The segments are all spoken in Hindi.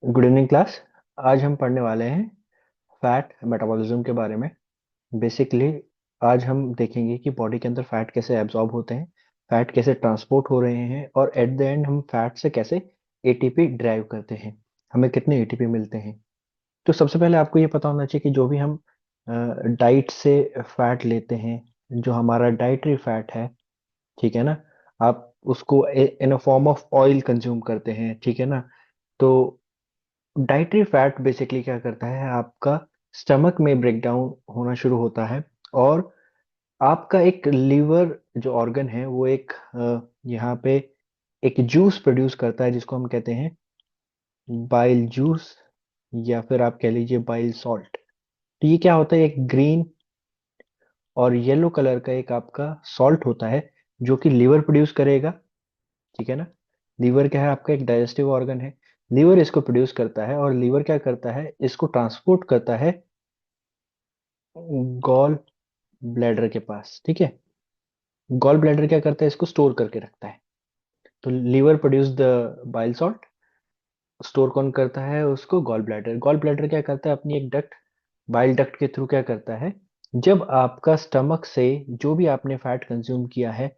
Good evening class. आज हम पढ़ने वाले हैं फैट मेटाबॉलिज्म के बारे में। बेसिकली आज हम देखेंगे कि बॉडी के अंदर फैट कैसे एब्जॉर्ब होते हैं, फैट कैसे ट्रांसपोर्ट हो रहे हैं और एट द एंड हम फैट से कैसे एटीपी ड्राइव करते हैं, हमें कितने एटीपी मिलते हैं। तो सबसे पहले आपको ये पता होना चाहिए कि जो भी हम डाइट से फैट लेते हैं, जो हमारा डाइटरी फैट है, ठीक है ना, आप उसको in a form of oil consume करते हैं, ठीक है ना। तो डाइटरी फैट बेसिकली क्या करता है, आपका स्टमक में ब्रेक डाउन होना शुरू होता है और आपका एक लीवर जो ऑर्गन है वो एक यहाँ पे एक जूस प्रोड्यूस करता है जिसको हम कहते हैं बाइल जूस, या फिर आप कह लीजिए बाइल सॉल्ट। तो ये क्या होता है, एक ग्रीन और येलो कलर का एक आपका सॉल्ट होता है जो कि लीवर प्रोड्यूस करेगा, ठीक है ना। लीवर क्या है, आपका एक डाइजेस्टिव ऑर्गन है। लीवर इसको प्रोड्यूस करता है और लीवर क्या करता है, इसको ट्रांसपोर्ट करता है गॉल ब्लैडर के पास, ठीक है। गॉल ब्लैडर क्या करता है, इसको स्टोर करके रखता है। तो liver produce the bile salt, store कौन करता है उसको, गॉल ब्लैडर। गॉल ब्लैडर क्या करता है, अपनी एक डक्ट, बाइल डक्ट के थ्रू क्या करता है, जब आपका स्टमक से जो भी आपने फैट कंज्यूम किया है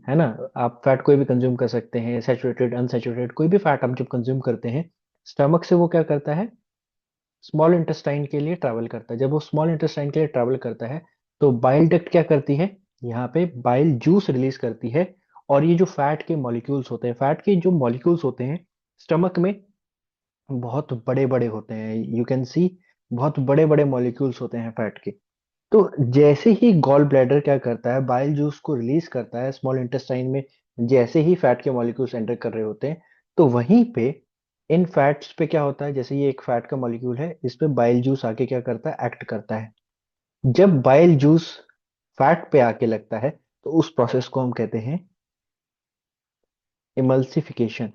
ना, आप फैट कोई भी कंज्यूम कर सकते हैं, सैचुरेटेड अनसैचुरेटेड कोई भी फैट आप जब कंज्यूम करते हैं, स्टमक से वो क्या करता है, स्मॉल इंटेस्टाइन के लिए ट्रैवल करता है। जब वो स्मॉल इंटेस्टाइन के लिए ट्रैवल करता है तो बाइल डक्ट क्या करती है, यहाँ पे बाइल जूस रिलीज करती है। और ये जो फैट के मॉलिक्यूल्स होते हैं, फैट के जो मॉलिक्यूल्स होते हैं स्टमक में बहुत बड़े बड़े होते हैं, यू कैन सी, बहुत बड़े बड़े मॉलिक्यूल्स होते हैं फैट के। तो जैसे ही गॉल ब्लैडर क्या करता है, बाइल जूस को रिलीज करता है स्मॉल इंटेस्टाइन में, जैसे ही फैट के मॉलिक्यूल्स एंटर कर रहे होते हैं, तो वहीं पे इन फैट्स पे क्या होता है, जैसे ये एक फैट का मॉलिक्यूल है, इस पे बाइल जूस आके क्या करता है, एक्ट करता है। जब बाइल जूस फैट पे आके लगता है तो उस प्रोसेस को हम कहते हैं इमल्सिफिकेशन,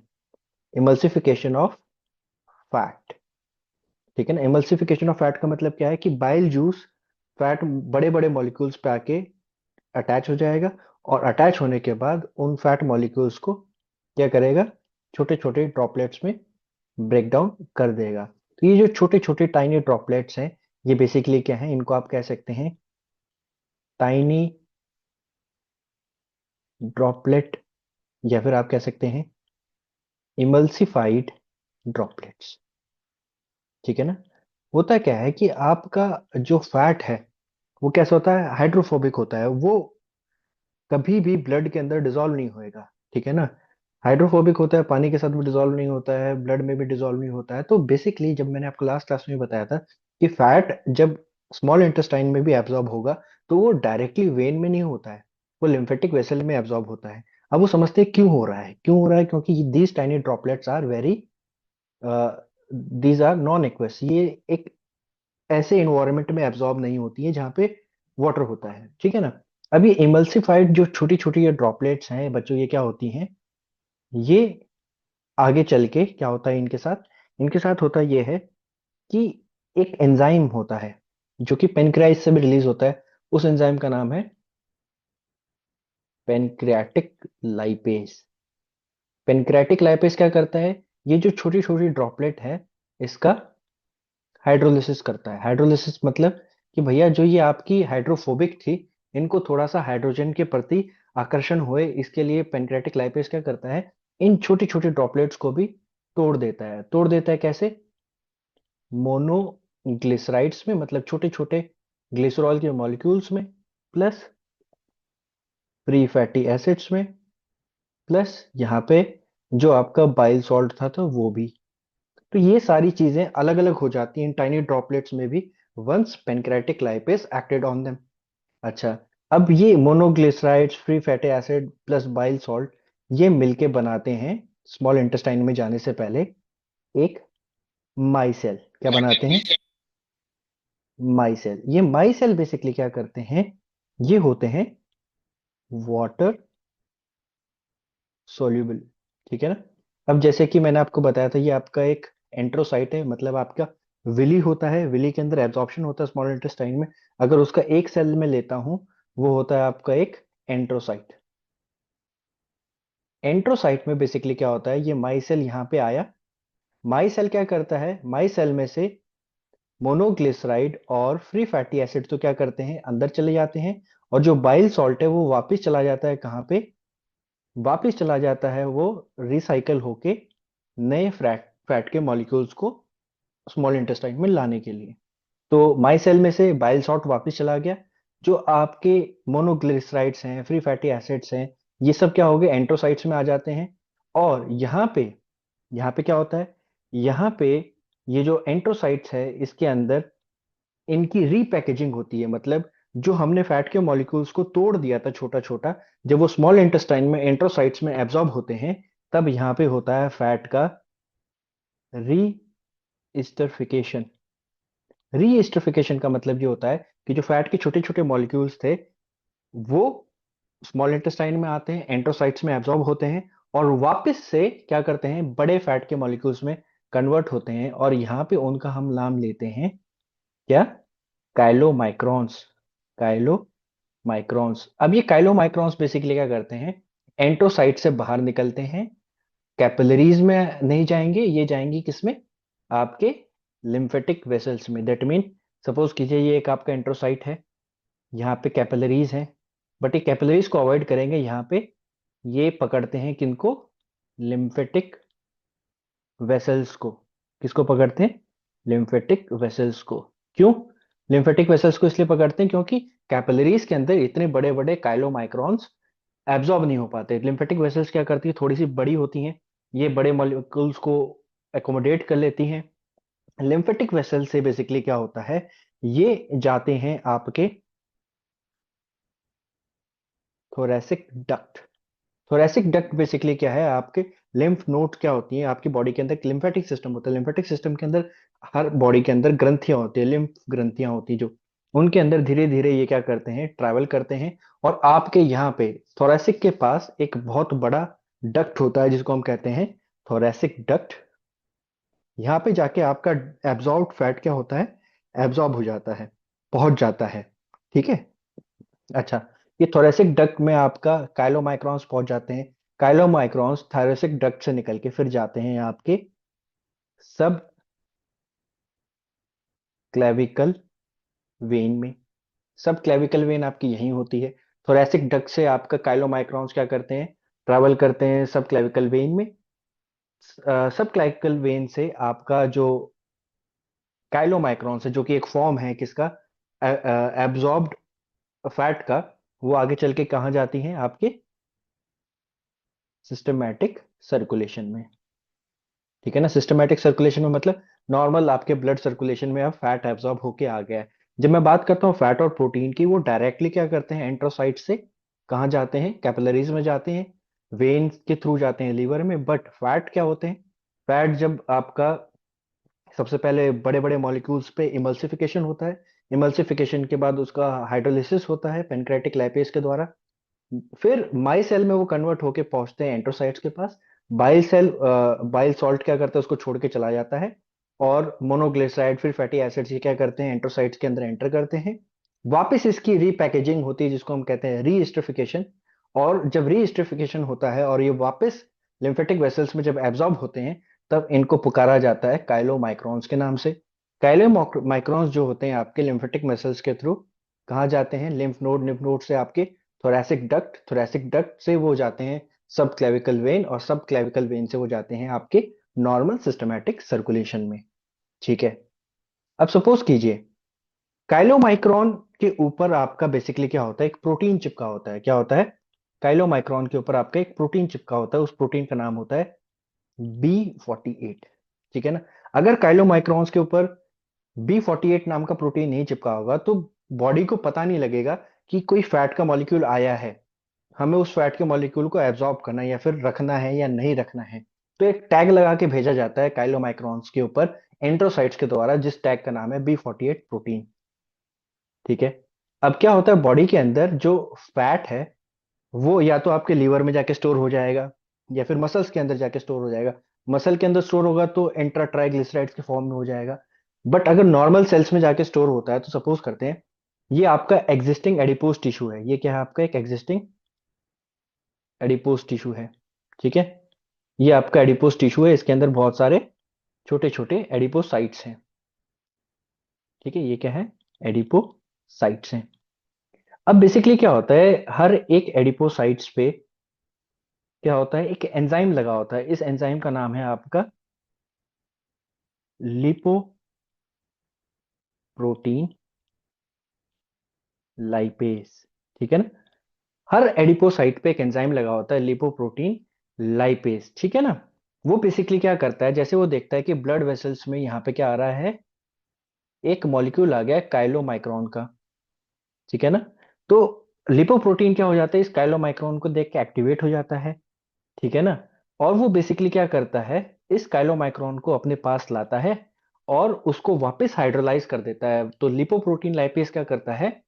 इमल्सिफिकेशन ऑफ फैट, ठीक है ना। इमल्सिफिकेशन ऑफ फैट का मतलब क्या है कि बाइल जूस फैट बड़े बड़े मॉलिक्यूल्स पे आके अटैच हो जाएगा और अटैच होने के बाद उन फैट मॉलिक्यूल्स को क्या करेगा, छोटे छोटे ड्रॉपलेट्स में ब्रेक डाउन कर देगा। तो ये जो छोटे छोटे टाइनी ड्रॉपलेट्स हैं, ये बेसिकली क्या है, इनको आप कह सकते हैं टाइनी ड्रॉपलेट, या फिर आप कह सकते हैं इमल्सिफाइड ड्रॉपलेट्स, ठीक है ना। होता क्या है कि आपका जो फैट है वो कैसा होता है, हाइड्रोफोबिक होता है, वो कभी भी ब्लड के अंदर डिसॉल्व नहीं होएगा, ठीक है ना। हाइड्रोफोबिक होता है, पानी के साथ भी डिसॉल्व नहीं होता है, ब्लड में भी डिसॉल्व नहीं होता है। तो बेसिकली जब मैंने आपको लास्ट क्लास में बताया था कि फैट जब स्मॉल इंटेस्टाइन में भी एब्जॉर्ब होगा तो वो डायरेक्टली वेन में नहीं होता है, वो लिम्फेटिक वेसल में एब्जॉर्ब होता है। अब वो समझते हैं क्यों हो रहा है, क्यों हो रहा है, क्योंकि these tiny droplets are very, these are non aqueous, ये एक ऐसे इन्वायरमेंट में एब्जॉर्ब नहीं होती है जहाँ पे वाटर होता है, ठीक है ना। अभी इमल्सिफाइड जो छोटी छोटी ये ड्रॉपलेट्स हैं बच्चों, ये क्या होती हैं, ये आगे चल के क्या होता है इनके साथ, इनके साथ होता ये है कि एक एंजाइम होता है जो कि पेनक्रियास से भी रिलीज होता है। उस एंजाइम का नाम है पेनक्रियाटिक लाइपेज। पेनक्रियाटिक लाइपेज क्या करता है, ये जो छोटी छोटी ड्रॉपलेट है इसका हाइड्रोलिसिस करता है। हाइड्रोलिसिस मतलब कि भैया जो ये आपकी हाइड्रोफोबिक थी, इनको थोड़ा सा हाइड्रोजन के प्रति आकर्षण होए, इसके लिए पेनक्रियाटिक लाइपेज क्या करता है, इन छोटी छोटी ड्रॉपलेट्स को भी तोड़ देता है। तोड़ देता है कैसे, मोनोग्लिसराइड्स में, मतलब छोटे छोटे ग्लिसरॉल के मॉलिक्यूल्स में, प्लस फ्री फैटी एसिड्स में, प्लस यहाँ पे जो आपका बाइल सॉल्ट था तो वो भी। तो ये सारी चीजें अलग अलग हो जाती हैं टाइनी ड्रॉपलेट्स में भी, once pancreatic lipase acted on them. अच्छा, अब ये monoglycerides, free fatty acid plus bile salt, ये मिलके बनाते हैं स्मॉल इंटेस्टाइन में जाने से पहले एक माइसेल। क्या बनाते हैं, माइसेल। ये माइसेल बेसिकली क्या करते हैं, ये होते हैं वाटर सोल्यूबल, ठीक है ना। अब जैसे कि मैंने आपको बताया था, ये आपका एक एंट्रोसाइट है, मतलब आपका विली होता है, विली के अंदर एब्जॉर्प्शन होता है स्मॉल इंटेस्टाइन में। अगर उसका एक सेल में लेता हूं, वो होता है आपका एक एंट्रोसाइट। एंट्रोसाइट में बेसिकली क्या होता है, ये माइसेल यहाँ पे आया, माई सेल क्या करता है, माई सेल में से मोनोग्लिसराइड और फ्री फैटी एसिड तो क्या करते हैं, अंदर चले जाते हैं, और जो बाइल सॉल्ट है वो वापस चला जाता है कहाँ पे, वापस चला जाता है वो रिसाइकल होके नए फैट फैट के मॉलिक्यूल्स को स्मॉल इंटेस्टाइन में लाने के लिए। तो माई सेल में से बाइल सॉल्ट वापस चला गया, जो आपके मोनोग्लिसराइड्स हैं, फ्री फैटी एसिड्स हैं, ये सब क्या हो गए, एंट्रोसाइट्स में आ जाते हैं। और यहाँ पे क्या होता है, यहाँ पे ये जो एंट्रोसाइट्स है इसके अंदर इनकी रीपैकेजिंग होती है, मतलब जो हमने फैट के मॉलिक्यूल्स को तोड़ दिया था छोटा छोटा, जब वो स्मॉल इंटेस्टाइन में एंट्रोसाइट्स में एब्जॉर्ब होते हैं, तब यहाँ पे होता है फैट का रीइस्टरिफिकेशन। रीइस्टरिफिकेशन का मतलब ये होता है कि जो फैट के छोटे छोटे मॉलिक्यूल्स थे वो स्मॉल इंटेस्टाइन में आते हैं, एंट्रोसाइट्स में एब्जॉर्ब होते हैं, और वापस से क्या करते हैं, बड़े फैट के मॉलिक्यूल्स में कन्वर्ट होते हैं, और यहाँ पे उनका हम नाम लेते हैं क्या, काइलोमाइक्रॉन्स। काइलोमाइक्रॉन्स। अब ये काइलोमाइक्रॉन्स बेसिकली क्या करते हैं, एंट्रोसाइट से बाहर निकलते हैं, कैपिलरीज में नहीं जाएंगे, ये जाएंगे किसमें, आपके लिम्फेटिक वेसल्स में। दैट मीन सपोज कीजिए ये एक आपका एंट्रोसाइट है, यहाँ पे कैपिलरीज है, बट ये कैपिलरीज को अवॉइड करेंगे, यहाँ पे ये पकड़ते हैं किनको, लिम्फेटिक वेसल्स को। किसको पकड़ते हैं, लिम्फेटिक वेसल्स को। क्यों लिम्फेटिक वेसल्स को इसलिए पकड़ते हैं, क्योंकि कैपिलरीज के अंदर इतने बड़े बड़े काइलोमाइक्रॉन्स एब्जॉर्ब नहीं हो पाते। लिम्फेटिक वेसल्स क्या करती है, थोड़ी सी बड़ी होती हैं, ये बड़े मॉलिक्यूल्स को एकोमोडेट कर लेती हैं। लिम्फेटिक वेसल से बेसिकली क्या होता है, ये जाते हैं आपके thoracic duct. Thoracic duct basically क्या है, आपके लिम्फ नोड क्या होती है, आपकी बॉडी के अंदर लिम्फेटिक सिस्टम होता है, लिम्फेटिक सिस्टम के अंदर हर बॉडी के अंदर ग्रंथियां होती है, लिम्फ ग्रंथियां होती है जो, उनके अंदर धीरे धीरे ये क्या करते हैं, ट्रैवल करते हैं, और आपके यहाँ पे थोरैसिक के पास एक बहुत बड़ा डक्ट होता है जिसको हम कहते हैं थोरैसिक डक्ट। यहाँ पे जाके आपका एब्जॉर्ब्ड फैट क्या होता है, एब्जॉर्ब हो जाता है, पहुंच जाता है। ठीक है। अच्छा, ये थोरेसिक डक्ट में आपका काइलोमाइक्रॉन्स पहुंच जाते हैं, काइलोमाइक्रॉन्स थोरेसिक डक्ट से निकल के फिर जाते हैं आपके सब क्लेविकल वेन में। सब क्लेविकल वेन आपकी यहीं होती है। थोरेसिक डक्ट से आपका काइलोमाइक्रॉन्स क्या करते हैं, ट्रैवल करते हैं सब क्लेविकल वेन में। सब क्लेविकल वेन से आपका जो काइलोमाइक्रॉन्स है, जो कि एक फॉर्म है किसका, एब्जॉर्ब्ड फैट का, वो आगे चल के कहाँ जाती हैं, आपके सिस्टमैटिक सर्कुलेशन में। ठीक है ना, सिस्टमैटिक सर्कुलेशन में मतलब नॉर्मल आपके ब्लड सर्कुलेशन में अब फैट एब्जॉर्ब होके आ गया है। जब मैं बात करता हूँ फैट और प्रोटीन की, वो डायरेक्टली क्या करते हैं, एंट्रोसाइट से कहाँ जाते हैं, कैपिलरीज में जाते हैं, वेन्स के थ्रू जाते हैं लीवर में। बट फैट क्या होते हैं, फैट जब आपका सबसे पहले बड़े बड़े मॉलिक्यूल्स पे इमल्सिफिकेशन होता है, इमल्सिफिकेशन के बाद उसका हाइड्रोलिसिस होता है पेनक्रेटिक लाइपेज के द्वारा, फिर माई सेल में वो कन्वर्ट होके पहुंचते हैं एंट्रोसाइट्स के पास। बाइल सॉल्ट क्या करता है, उसको छोड़ के चला जाता है, और मोनोग्लिसराइड फिर फैटी एसिड्स ये क्या करते हैं, एंट्रोसाइट्स के अंदर एंटर करते हैं। वापस इसकी रीपैकेजिंग होती है जिसको हम कहते हैं रीस्टरिफिकेशन। और जब रीस्टरिफिकेशन होता है और ये वापस लिम्फेटिक वेसल्स में जब एब्जॉर्ब होते हैं, तब इनको पुकारा जाता है काइलोमाइक्रॉन्स के नाम से। काइलोमाइक्रॉन्स जो होते हैं आपके लिम्फेटिक वेसल्स के थ्रू कहाँ जाते हैं, लिम्फ नोड से आपके थोरैसिक डक्ट से वो जाते हैं सब क्लेविकल वेन, और सब क्लेविकल वेन से वो जाते हैं आपके नॉर्मल सिस्टमैटिक सर्कुलेशन में। ठीक है। अब सपोज कीजिए काइलोमाइक्रॉन के ऊपर आपका बेसिकली क्या होता है, एक प्रोटीन चिपका होता है। क्या होता है, काइलोमाइक्रॉन के ऊपर आपका एक प्रोटीन चिपका होता है, उस प्रोटीन का नाम होता है B48। ठीक है ना। अगर काइलोमाइक्रॉन्स के ऊपर B48 नाम का प्रोटीन नहीं चिपका होगा तो बॉडी को पता नहीं लगेगा कि कोई फैट का मॉलिक्यूल आया है, हमें उस फैट के मॉलिक्यूल को एब्जॉर्ब करना है या फिर रखना है या नहीं रखना है। तो एक टैग लगा के भेजा जाता है काइलोमाइक्रॉन्स के ऊपर एंट्रोसाइट्स के द्वारा, जिस टैग का नाम है B48 प्रोटीन। ठीक है। अब क्या होता है, बॉडी के अंदर जो फैट है वो या तो आपके लीवर में जाके स्टोर हो जाएगा, या फिर मसल्स के अंदर जाके स्टोर हो जाएगा। मसल के अंदर स्टोर होगा तो इंट्रा ट्राइग्लिसराइड्स के फॉर्म में हो जाएगा। बट अगर नॉर्मल सेल्स में जाके स्टोर होता है, तो सपोज करते हैं ये आपका एग्जिस्टिंग एडिपोज टिश्यू है, ये क्या है आपका एक एग्जिस्टिंग एडिपोज टिश्यू है। ठीक है। ये आपका एडिपोज टिश्यू है, इसके अंदर बहुत सारे छोटे छोटे एडिपोसाइट्स हैं। ठीक है, ये क्या है? एडिपोसाइट्स हैं। अब बेसिकली क्या होता है, हर एक एडिपोसाइट्स पे क्या होता है, एक एंजाइम लगा होता है। इस एंजाइम का नाम है आपका लिपोप्रोटीन लाइपेज। ठीक है ना? हर एडिपोसाइट पे एक एंजाइम लगा होता है, लिपोप्रोटीन लाइपेज। ठीक है ना? वो बेसिकली क्या करता है, जैसे वो देखता है कि ब्लड वेसल्स में यहाँ पे क्या आ रहा है, एक मॉलिक्यूल आ गया है काइलोमाइक्रोन का। ठीक है ना? तो लिपोप्रोटीन क्या हो जाता है, इस काइलोमाइक्रोन को देख के एक्टिवेट हो जाता है। ठीक है ना? और वो बेसिकली क्या करता है, इस काइलोमाइक्रोन को अपने पास लाता है और उसको वापस हाइड्रोलाइज कर देता है। तो लिपोप्रोटीन लाइपेज क्या करता है,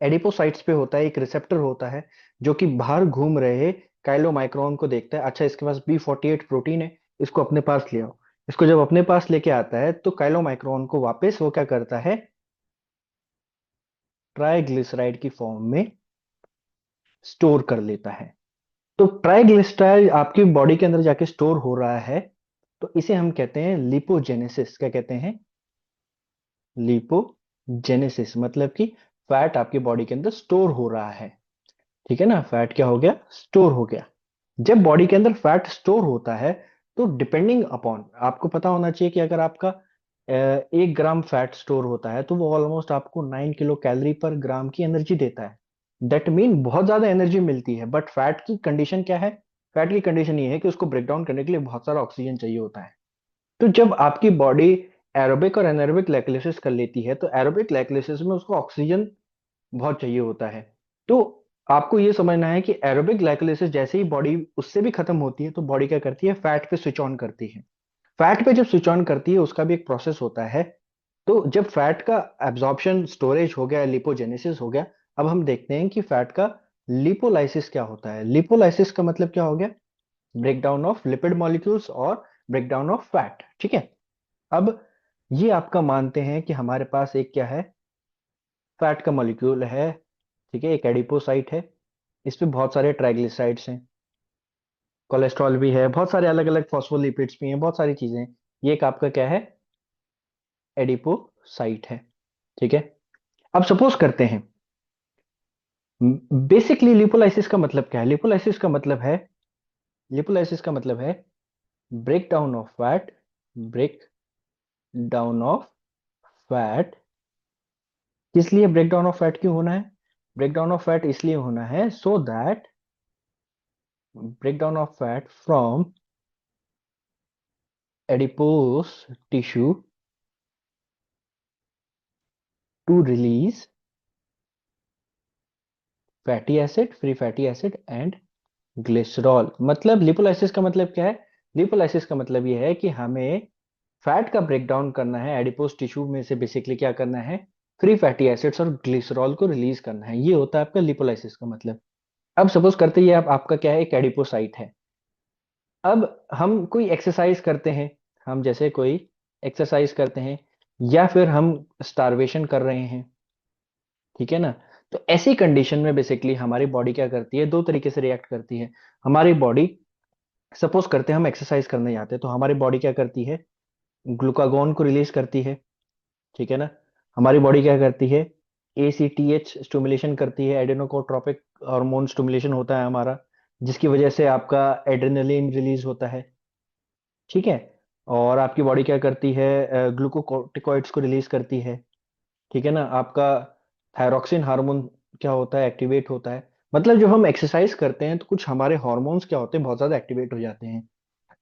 एडिपोसाइट्स पे होता है, एक रिसेप्टर होता है जो कि बाहर घूम रहे काइलोमाइक्रोन को देखता है, अच्छा इसके पास B48 प्रोटीन है, इसको अपने पास ले आओ। इसको जब अपने पास लेके आता है तो काइलोमाइक्रोन को वापस वो क्या करता है, ट्राइग्लिसराइड की फॉर्म में स्टोर कर लेता है। तो ट्राइग्लिसराइड आपकी बॉडी के अंदर जाके स्टोर हो रहा है, तो इसे हम कहते हैं लिपोजेनेसिस। क्या कहते हैं? लिपोजेनेसिस, मतलब कि फैट आपकी बॉडी के अंदर स्टोर हो रहा है। ठीक है ना? फैट क्या हो गया, स्टोर हो गया। जब बॉडी के अंदर फैट स्टोर होता है तो डिपेंडिंग अपॉन, आपको पता होना चाहिए कि अगर आपका 1 ग्राम फैट स्टोर होता है तो वो ऑलमोस्ट आपको 9 किलो कैलोरी पर ग्राम की एनर्जी देता है। दैट मीन बहुत ज्यादा एनर्जी मिलती है। बट फैट की कंडीशन क्या है, फैट की कंडीशन ये है कि उसको ब्रेक डाउन करने के लिए बहुत सारा ऑक्सीजन चाहिए होता है। तो जब आपकी बॉडी एरोबिक और एनारोबिक ग्लाइकोलाइसिस कर लेती है, तो एरोबिक ग्लाइकोलाइसिस में उसको ऑक्सीजन बहुत चाहिए होता है। तो आपको ये समझना है कि एरोबिक ग्लाइकोलाइसिस जैसे ही बॉडी उससे भी खत्म होती है तो बॉडी क्या करती है, फैट पे स्विच ऑन करती है। फैट पे जब स्विच ऑन करती है उसका भी एक प्रोसेस होता है। तो जब फैट का एब्जॉर्प्शन स्टोरेज हो गया, लिपोजेनेसिस हो गया, अब हम देखते हैं कि फैट का लिपोलाइसिस क्या होता है। लिपोलाइसिस का मतलब क्या हो गया, break down of lipid molecules और ब्रेक डाउन ऑफ फैट। ठीक है? अब ये आपका मानते हैं कि हमारे पास एक क्या है, फैट का मॉलिक्यूल है। ठीक है, एक एडिपोसाइट है, इस पे बहुत सारे ट्राइग्लिसराइड्स हैं, कोलेस्ट्रॉल भी है, बहुत सारे अलग अलग फॉस्फोलिपिड्स भी हैं, बहुत सारी चीजें हैं। ये एक आपका क्या है, एडिपोसाइट है। ठीक है? अब सपोज करते हैं, बेसिकली लिपोलाइसिस का मतलब क्या है, लिपोलाइसिस का मतलब है, लिपोलाइसिस का मतलब है break down of fat, break down of fat. किस लिए ब्रेक डाउन ऑफ फैट क्यों होना है, ब्रेक डाउन ऑफ फैट इसलिए होना है so that break down of fat from adipose tissue to release fatty acid, free fatty acid and glycerol. मतलब लिपोलाइसिस का मतलब क्या है, लिपोलाइसिस का मतलब ये है कि हमें फैट का ब्रेक डाउन करना है, एडिपोज टिश्यू में से बेसिकली क्या करना है, फ्री फैटी एसिड्स और ग्लिसरॉल को रिलीज करना है। ये होता है आपका लिपोलाइसिस का मतलब। अब सपोज करते हैं आपका क्या है, एक एडिपोसाइट है। अब हम कोई एक्सरसाइज करते हैं, हम जैसे कोई एक्सरसाइज करते हैं या फिर हम स्टारवेशन कर रहे हैं। ठीक है ना? तो ऐसी कंडीशन में बेसिकली हमारी बॉडी क्या करती है, दो तरीके से रिएक्ट करती है। हमारी बॉडी, सपोज करते हैं हम एक्सरसाइज करने जाते हैं तो हमारी बॉडी क्या करती है, ग्लूकागोन को रिलीज करती है। ठीक है ना? हमारी बॉडी क्या करती है, ACTH स्टिमुलेशन करती है, एडेनोकोट्रोपिक हार्मोन स्टिमुलेशन होता है हमारा, जिसकी वजह से आपका एड्रेनलिन रिलीज होता है। ठीक है? और आपकी बॉडी क्या करती है, ग्लूकोकॉर्टिकॉइड्स को रिलीज करती है। ठीक है ना? आपका थायरॉक्सिन हार्मोन क्या होता है, एक्टिवेट होता है। मतलब जब हम एक्सरसाइज करते हैं तो कुछ हमारे हार्मोन्स क्या होते हैं, बहुत ज्यादा एक्टिवेट हो जाते हैं।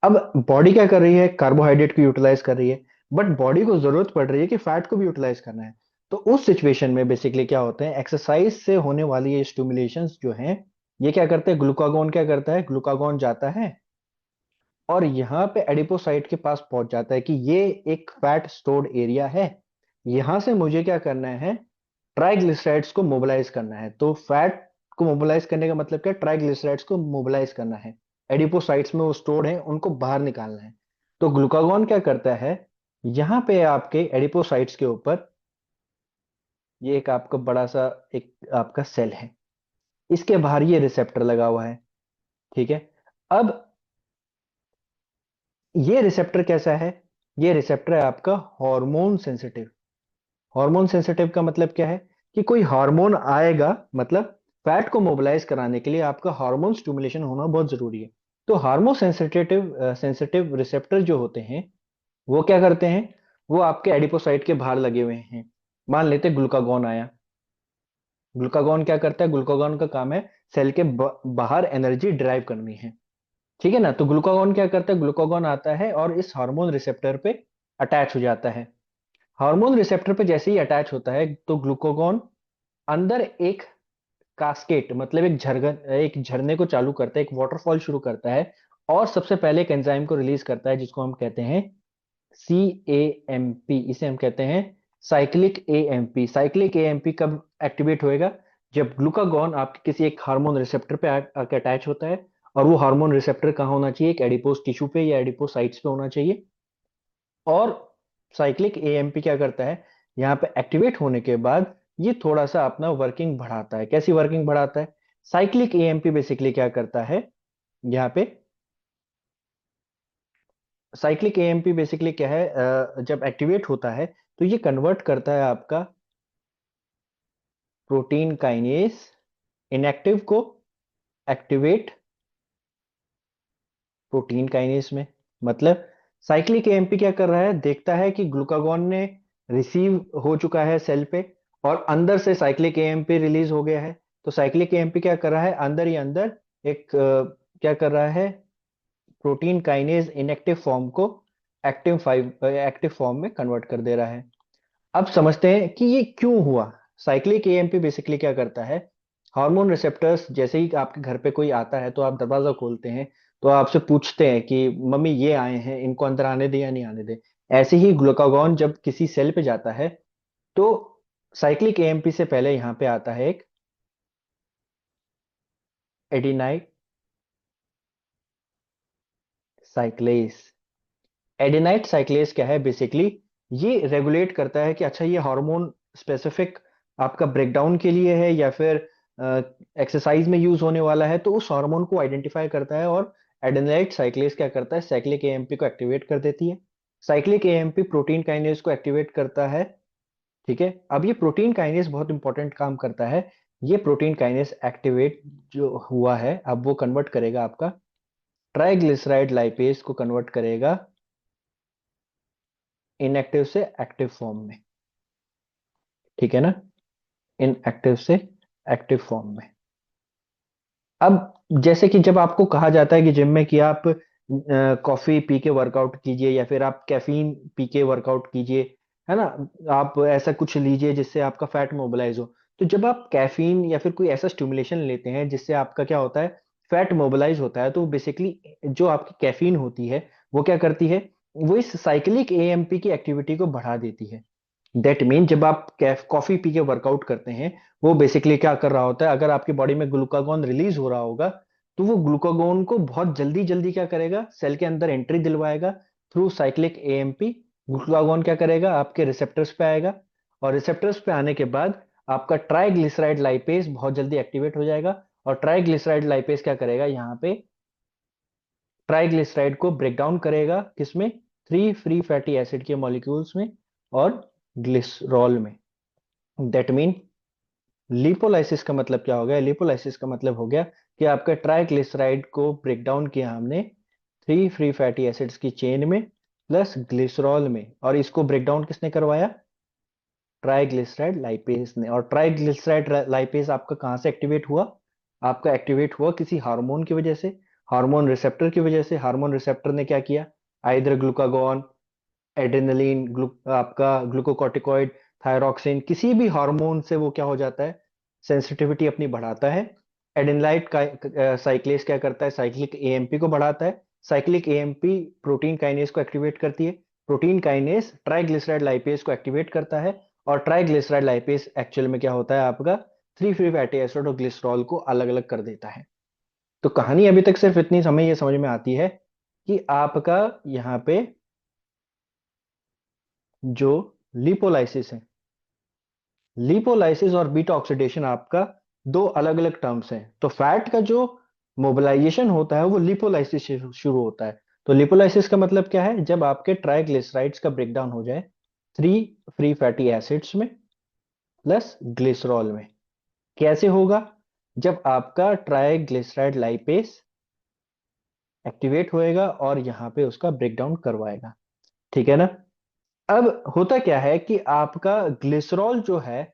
अब बॉडी क्या कर रही है, कार्बोहाइड्रेट को यूटिलाइज कर रही है, बट बॉडी को जरूरत पड़ रही है कि फैट को भी यूटिलाइज करना है। तो उस सिचुएशन में बेसिकली क्या होते हैं, एक्सरसाइज से होने वाली ये स्टिमुलेशंस जो हैं, ये क्या करते हैं, ग्लूकागोन क्या करता है, ग्लूकागोन जाता है और यहाँ पे एडिपोसाइट के पास पहुंच जाता है कि ये एक फैट स्टोर्ड एरिया है, यहां से मुझे क्या करना है, ट्राइग्लिसराइड्स को मोबिलाइज करना है। तो फैट को मोबिलाइज करने का मतलब क्या, ट्राइग्लिसराइड्स को मोबिलाइज करना है। एडिपोसाइट्स में वो स्टोर्ड है, उनको बाहर निकालना है। तो ग्लूकागोन क्या करता है, यहाँ पे आपके एडिपोसाइट्स के ऊपर, ये एक आपका बड़ा सा एक आपका सेल है, इसके बाहर ये रिसेप्टर लगा हुआ है। ठीक है? अब ये रिसेप्टर कैसा है, ये रिसेप्टर है आपका हार्मोन सेंसिटिव। हार्मोन सेंसिटिव का मतलब क्या है कि कोई हार्मोन आएगा, मतलब फैट को मोबिलाइज कराने के लिए आपका हार्मोन स्टिमुलेशन होना बहुत जरूरी है। तो हार्मोन सेंसिटिव सेंसिटिव रिसेप्टर जो होते हैं वो क्या करते हैं, वो आपके एडिपोसाइट के बाहर लगे हुए हैं। मान लेते ग्लूकागॉन आया। ग्लूकागॉन क्या करता है, ग्लूकागॉन का काम है सेल के बाहर एनर्जी ड्राइव करनी है। ठीक है ना। तो ग्लूकागॉन क्या करता है, ग्लूकागॉन आता है और इस हार्मोन रिसेप्टर पे अटैच हो जाता है। हार्मोन रिसेप्टर पे जैसे ही अटैच होता है तो ग्लूकागॉन अंदर एक कास्केट, मतलब एक झरने को चालू करता है, एक वाटरफॉल शुरू करता है। और सबसे पहले एक एंजाइम को रिलीज करता है जिसको हम कहते हैं CAMP। इसे हम कहते हैं साइक्लिक AMP। साइक्लिक AMP कब एक्टिवेट होएगा, जब ग्लूकागॉन आपके किसी एक हार्मोन रिसेप्टर पे आके अटैच होता है। और वो हार्मोन रिसेप्टर कहाँ होना चाहिए, एक एडिपोज टिश्यू पे या एडिपोसाइट्स पे होना चाहिए। और साइक्लिक AMP क्या करता है, यहाँ पे एक्टिवेट होने के बाद ये थोड़ा सा अपना वर्किंग बढ़ाता है। कैसी वर्किंग बढ़ाता है, साइक्लिक AMP बेसिकली क्या करता है यहाँ पे, साइक्लिक AMP बेसिकली क्या है, जब एक्टिवेट होता है तो ये कन्वर्ट करता है आपका प्रोटीन काइनेज इनएक्टिव को एक्टिवेट प्रोटीन काइनेज में। मतलब साइक्लिक एएमपी क्या कर रहा है, देखता है कि ग्लूकागॉन ने रिसीव हो चुका है सेल पे और अंदर से साइक्लिक एएमपी रिलीज हो गया है। तो साइक्लिक एएमपी क्या कर रहा है, अंदर ही अंदर एक क्या कर रहा है, प्रोटीन काइनेज इनएक्टिव फॉर्म को एक्टिव फॉर्म में कन्वर्ट कर दे रहा है। अब समझते हैं कि ये क्यों हुआ। साइक्लिक एएमपी बेसिकली क्या करता है, हार्मोन रिसेप्टर्स जैसे ही आपके घर पे कोई आता है तो आप दरवाजा खोलते हैं, तो आपसे पूछते हैं कि मम्मी ये आए हैं, इनको अंदर आने दे या नहीं आने दे। ऐसे ही ग्लूकागॉन जब किसी सेल पे जाता है तो साइक्लिक एएमपी से पहले यहाँ पे आता है एक एडिनाइड साइक्लेस। एडेनाइट साइक्लेस क्या है बेसिकली, ये रेगुलेट करता है कि अच्छा ये हार्मोन स्पेसिफिक आपका ब्रेकडाउन के लिए है या फिर एक्सरसाइज में यूज होने वाला है। तो उस हार्मोन को आइडेंटिफाई करता है और एडेनाइट साइक्लेस क्या करता है, साइक्लिक एएमपी को एक्टिवेट कर देती है। साइक्लिक एएमपी प्रोटीन काइनेज को एक्टिवेट करता है। ठीक है, अब ये प्रोटीन काइनेज बहुत इंपॉर्टेंट काम करता है। ये प्रोटीन काइनेज एक्टिवेट जो हुआ है अब वो कन्वर्ट करेगा आपका ट्राइग्लिसराइड लाइपेज को कन्वर्ट करेगा इनएक्टिव से एक्टिव फॉर्म में। ठीक है ना, इनएक्टिव से एक्टिव फॉर्म में। अब जैसे कि जब आपको कहा जाता है कि जिम में कि आप कॉफी पी के वर्कआउट कीजिए या फिर आप कैफीन पी के वर्कआउट कीजिए, है ना, आप ऐसा कुछ लीजिए जिससे आपका फैट मोबिलाइज हो। तो जब आप कैफीन या फिर कोई ऐसा स्टिमुलेशन लेते हैं जिससे आपका क्या होता है, फैट मोबिलाइज होता है, तो बेसिकली जो आपकी कैफीन होती है वो क्या करती है, वो इस साइक्लिक एएमपी की एक्टिविटी को बढ़ा देती है। दैट मीन जब आप कॉफी पी के वर्कआउट करते हैं, वो बेसिकली क्या कर रहा होता है, अगर आपकी बॉडी में ग्लूकागॉन रिलीज हो रहा होगा तो वो ग्लूकागॉन को बहुत जल्दी जल्दी क्या करेगा, सेल के अंदर एंट्री दिलवाएगा थ्रू साइक्लिक एएमपी। ग्लूकागॉन क्या करेगा, आपके रिसेप्टर्स पे आएगा और रिसेप्टर्स पे आने के बाद आपका ट्राइग्लिसराइड लाइपेज बहुत जल्दी एक्टिवेट हो जाएगा। और ट्राइग्लिसराइड लाइपेज क्या करेगा, यहाँ पे ट्राइग्लिसराइड को ब्रेक डाउन करेगा किसमें, थ्री फ्री फैटी एसिड के मॉलिक्यूल्स में और ग्लिसरॉल में। दैट मीन लिपोलाइसिस का मतलब क्या हो गया, लिपोलाइसिस का मतलब हो गया कि आपका ट्राइग्लिसराइड को ब्रेक डाउन किया हमने थ्री फ्री फैटी एसिड्स की चेन में प्लस ग्लिसरॉल में। और इसको ब्रेक डाउन किसने करवाया, ट्राइग्लिसराइड लाइपेज ने। और ट्राइग्लिसराइड लाइपेज आपका कहाँ से एक्टिवेट हुआ, आपका एक्टिवेट हुआ किसी हार्मोन की वजह से, हार्मोन रिसेप्टर की वजह से। हार्मोन रिसेप्टर ने क्या किया, आइदर ग्लूकागॉन, एड्रेनलिन, आपका ग्लूकोकॉर्टिकॉइड, थायरॉक्सिन, किसी भी हार्मोन से वो क्या हो जाता है, सेंसिटिविटी अपनी बढ़ाता है। एडेनलाइट का साइक्लेस क्या करता है, साइक्लिक एएमपी को बढ़ाता है। साइक्लिक एएमपी प्रोटीन काइनेज को एक्टिवेट करती है। प्रोटीन काइनेज ट्राइग्लिसराइड लाइपेज को एक्टिवेट करता है। और ट्राइग्लिसराइड लाइपेज एक्चुअल में क्या होता है आपका, थ्री फ्री फैटी एसिड और ग्लिसरॉल को अलग अलग कर देता है। तो कहानी अभी तक सिर्फ इतनी समय ये समझ में आती है कि आपका यहाँ पे जो लिपोलाइसिस है, लिपोलाइसिस और बीटा ऑक्सीडेशन आपका दो अलग अलग टर्म्स हैं। तो फैट का जो मोबिलाइजेशन होता है वो लिपोलाइसिस से शुरू होता है। तो लिपोलाइसिस का मतलब क्या है? जब आपके ट्राइग्लिसराइड्स का ब्रेकडाउन हो जाए 3 फ्री फैटी एसिड्स में प्लस ग्लिसरॉल में। कैसे होगा? जब आपका ट्राइग्लिसराइड लाइपेस एक्टिवेट होएगा और यहाँ पे उसका ब्रेकडाउन करवाएगा। ठीक है ना? अब होता क्या है कि आपका ग्लिसरॉल जो है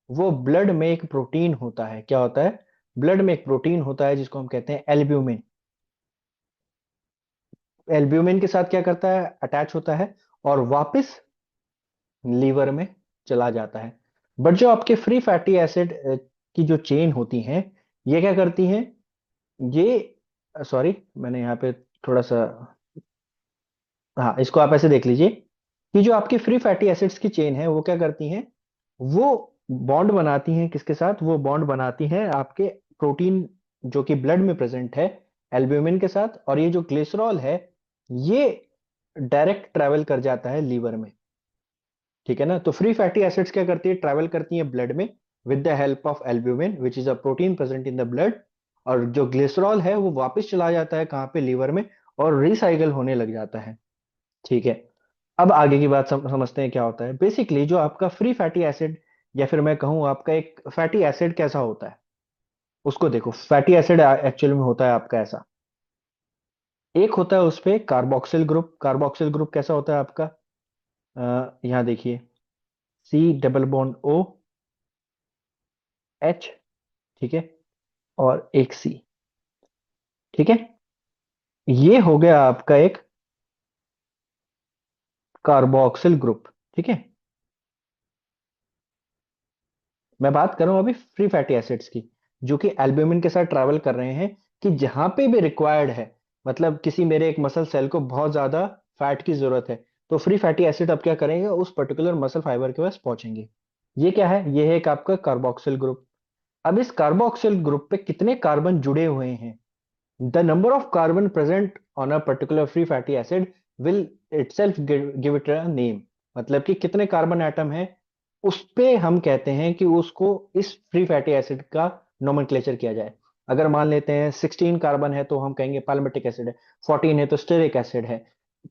वो ब्लड में एक प्रोटीन होता है। क्या होता है? ब्लड में एक प्रोटीन होता है जिसको हम कहते हैं एल्ब्यूमिन। एल्ब्यूमिन के साथ क्या करता है? अटैच होता है और वापस लीवर में चला जाता है। बट जो आपके फ्री फैटी एसिड की जो चेन होती हैं, ये क्या करती हैं? ये सॉरी, मैंने यहाँ पे थोड़ा सा, हाँ, इसको आप ऐसे देख लीजिए कि जो आपकी फ्री फैटी एसिड्स की चेन है वो क्या करती हैं? वो बॉन्ड बनाती हैं किसके साथ? वो बॉन्ड बनाती हैं आपके प्रोटीन जो कि ब्लड में प्रेजेंट है एल्ब्यूमिन के साथ। और ये जो ग्लिसरॉल है ये डायरेक्ट ट्रैवल कर जाता है लीवर में। ठीक है ना? तो फ्री फैटी एसिड्स क्या करती है? ट्रैवल करती है ब्लड में with the help of albumin which is a protein present in the blood. और जो ग्लिसरॉल है वो वापस चला जाता है कहाँ पे? लीवर में, और रिसाइकल होने लग जाता है। ठीक है। अब आगे की बात समझते हैं क्या होता है। बेसिकली जो आपका फ्री फैटी एसिड, या फिर मैं कहूं आपका एक फैटी एसिड कैसा होता है, उसको देखो। फैटी एसिड एक्चुअल में होता है आपका ऐसा। एक होता है उस पे कार्बोक्सिल ग्रुप। कार्बोक्सिल ग्रुप कैसा होता है आपका? यहाँ देखिए, C OOH, ठीक है, और एक C। ठीक है, ये हो गया आपका एक कार्बोक्सिल ग्रुप। ठीक है, मैं बात कर रहा हूं अभी फ्री फैटी एसिड्स की, जो कि एल्ब्यूमिन के साथ ट्रैवल कर रहे हैं कि जहां पे भी रिक्वायर्ड है, मतलब किसी मेरे एक मसल सेल को बहुत ज्यादा फैट की जरूरत है, तो फ्री फैटी एसिड अब क्या करेंगे? उस पर्टिकुलर मसल फाइबर के पास पहुंचेंगे। ये क्या है? ये है एक आपका कार्बोक्सिल ग्रुप। अब इस कार्बोक्सिल ग्रुप पे कितने कार्बन जुड़े हुए हैं? The number of carbon present on a particular free fatty acid will itself give it a name। मतलब कि कितने कार्बन एटम है उस पे हम कहते हैं कि उसको इस फ्री फैटी एसिड का नोमेनक्लेचर किया जाए। अगर मान लेते हैं 16 कार्बन है तो हम कहेंगे पाल्मिटिक एसिड है, 14 है तो स्टेरिक एसिड है,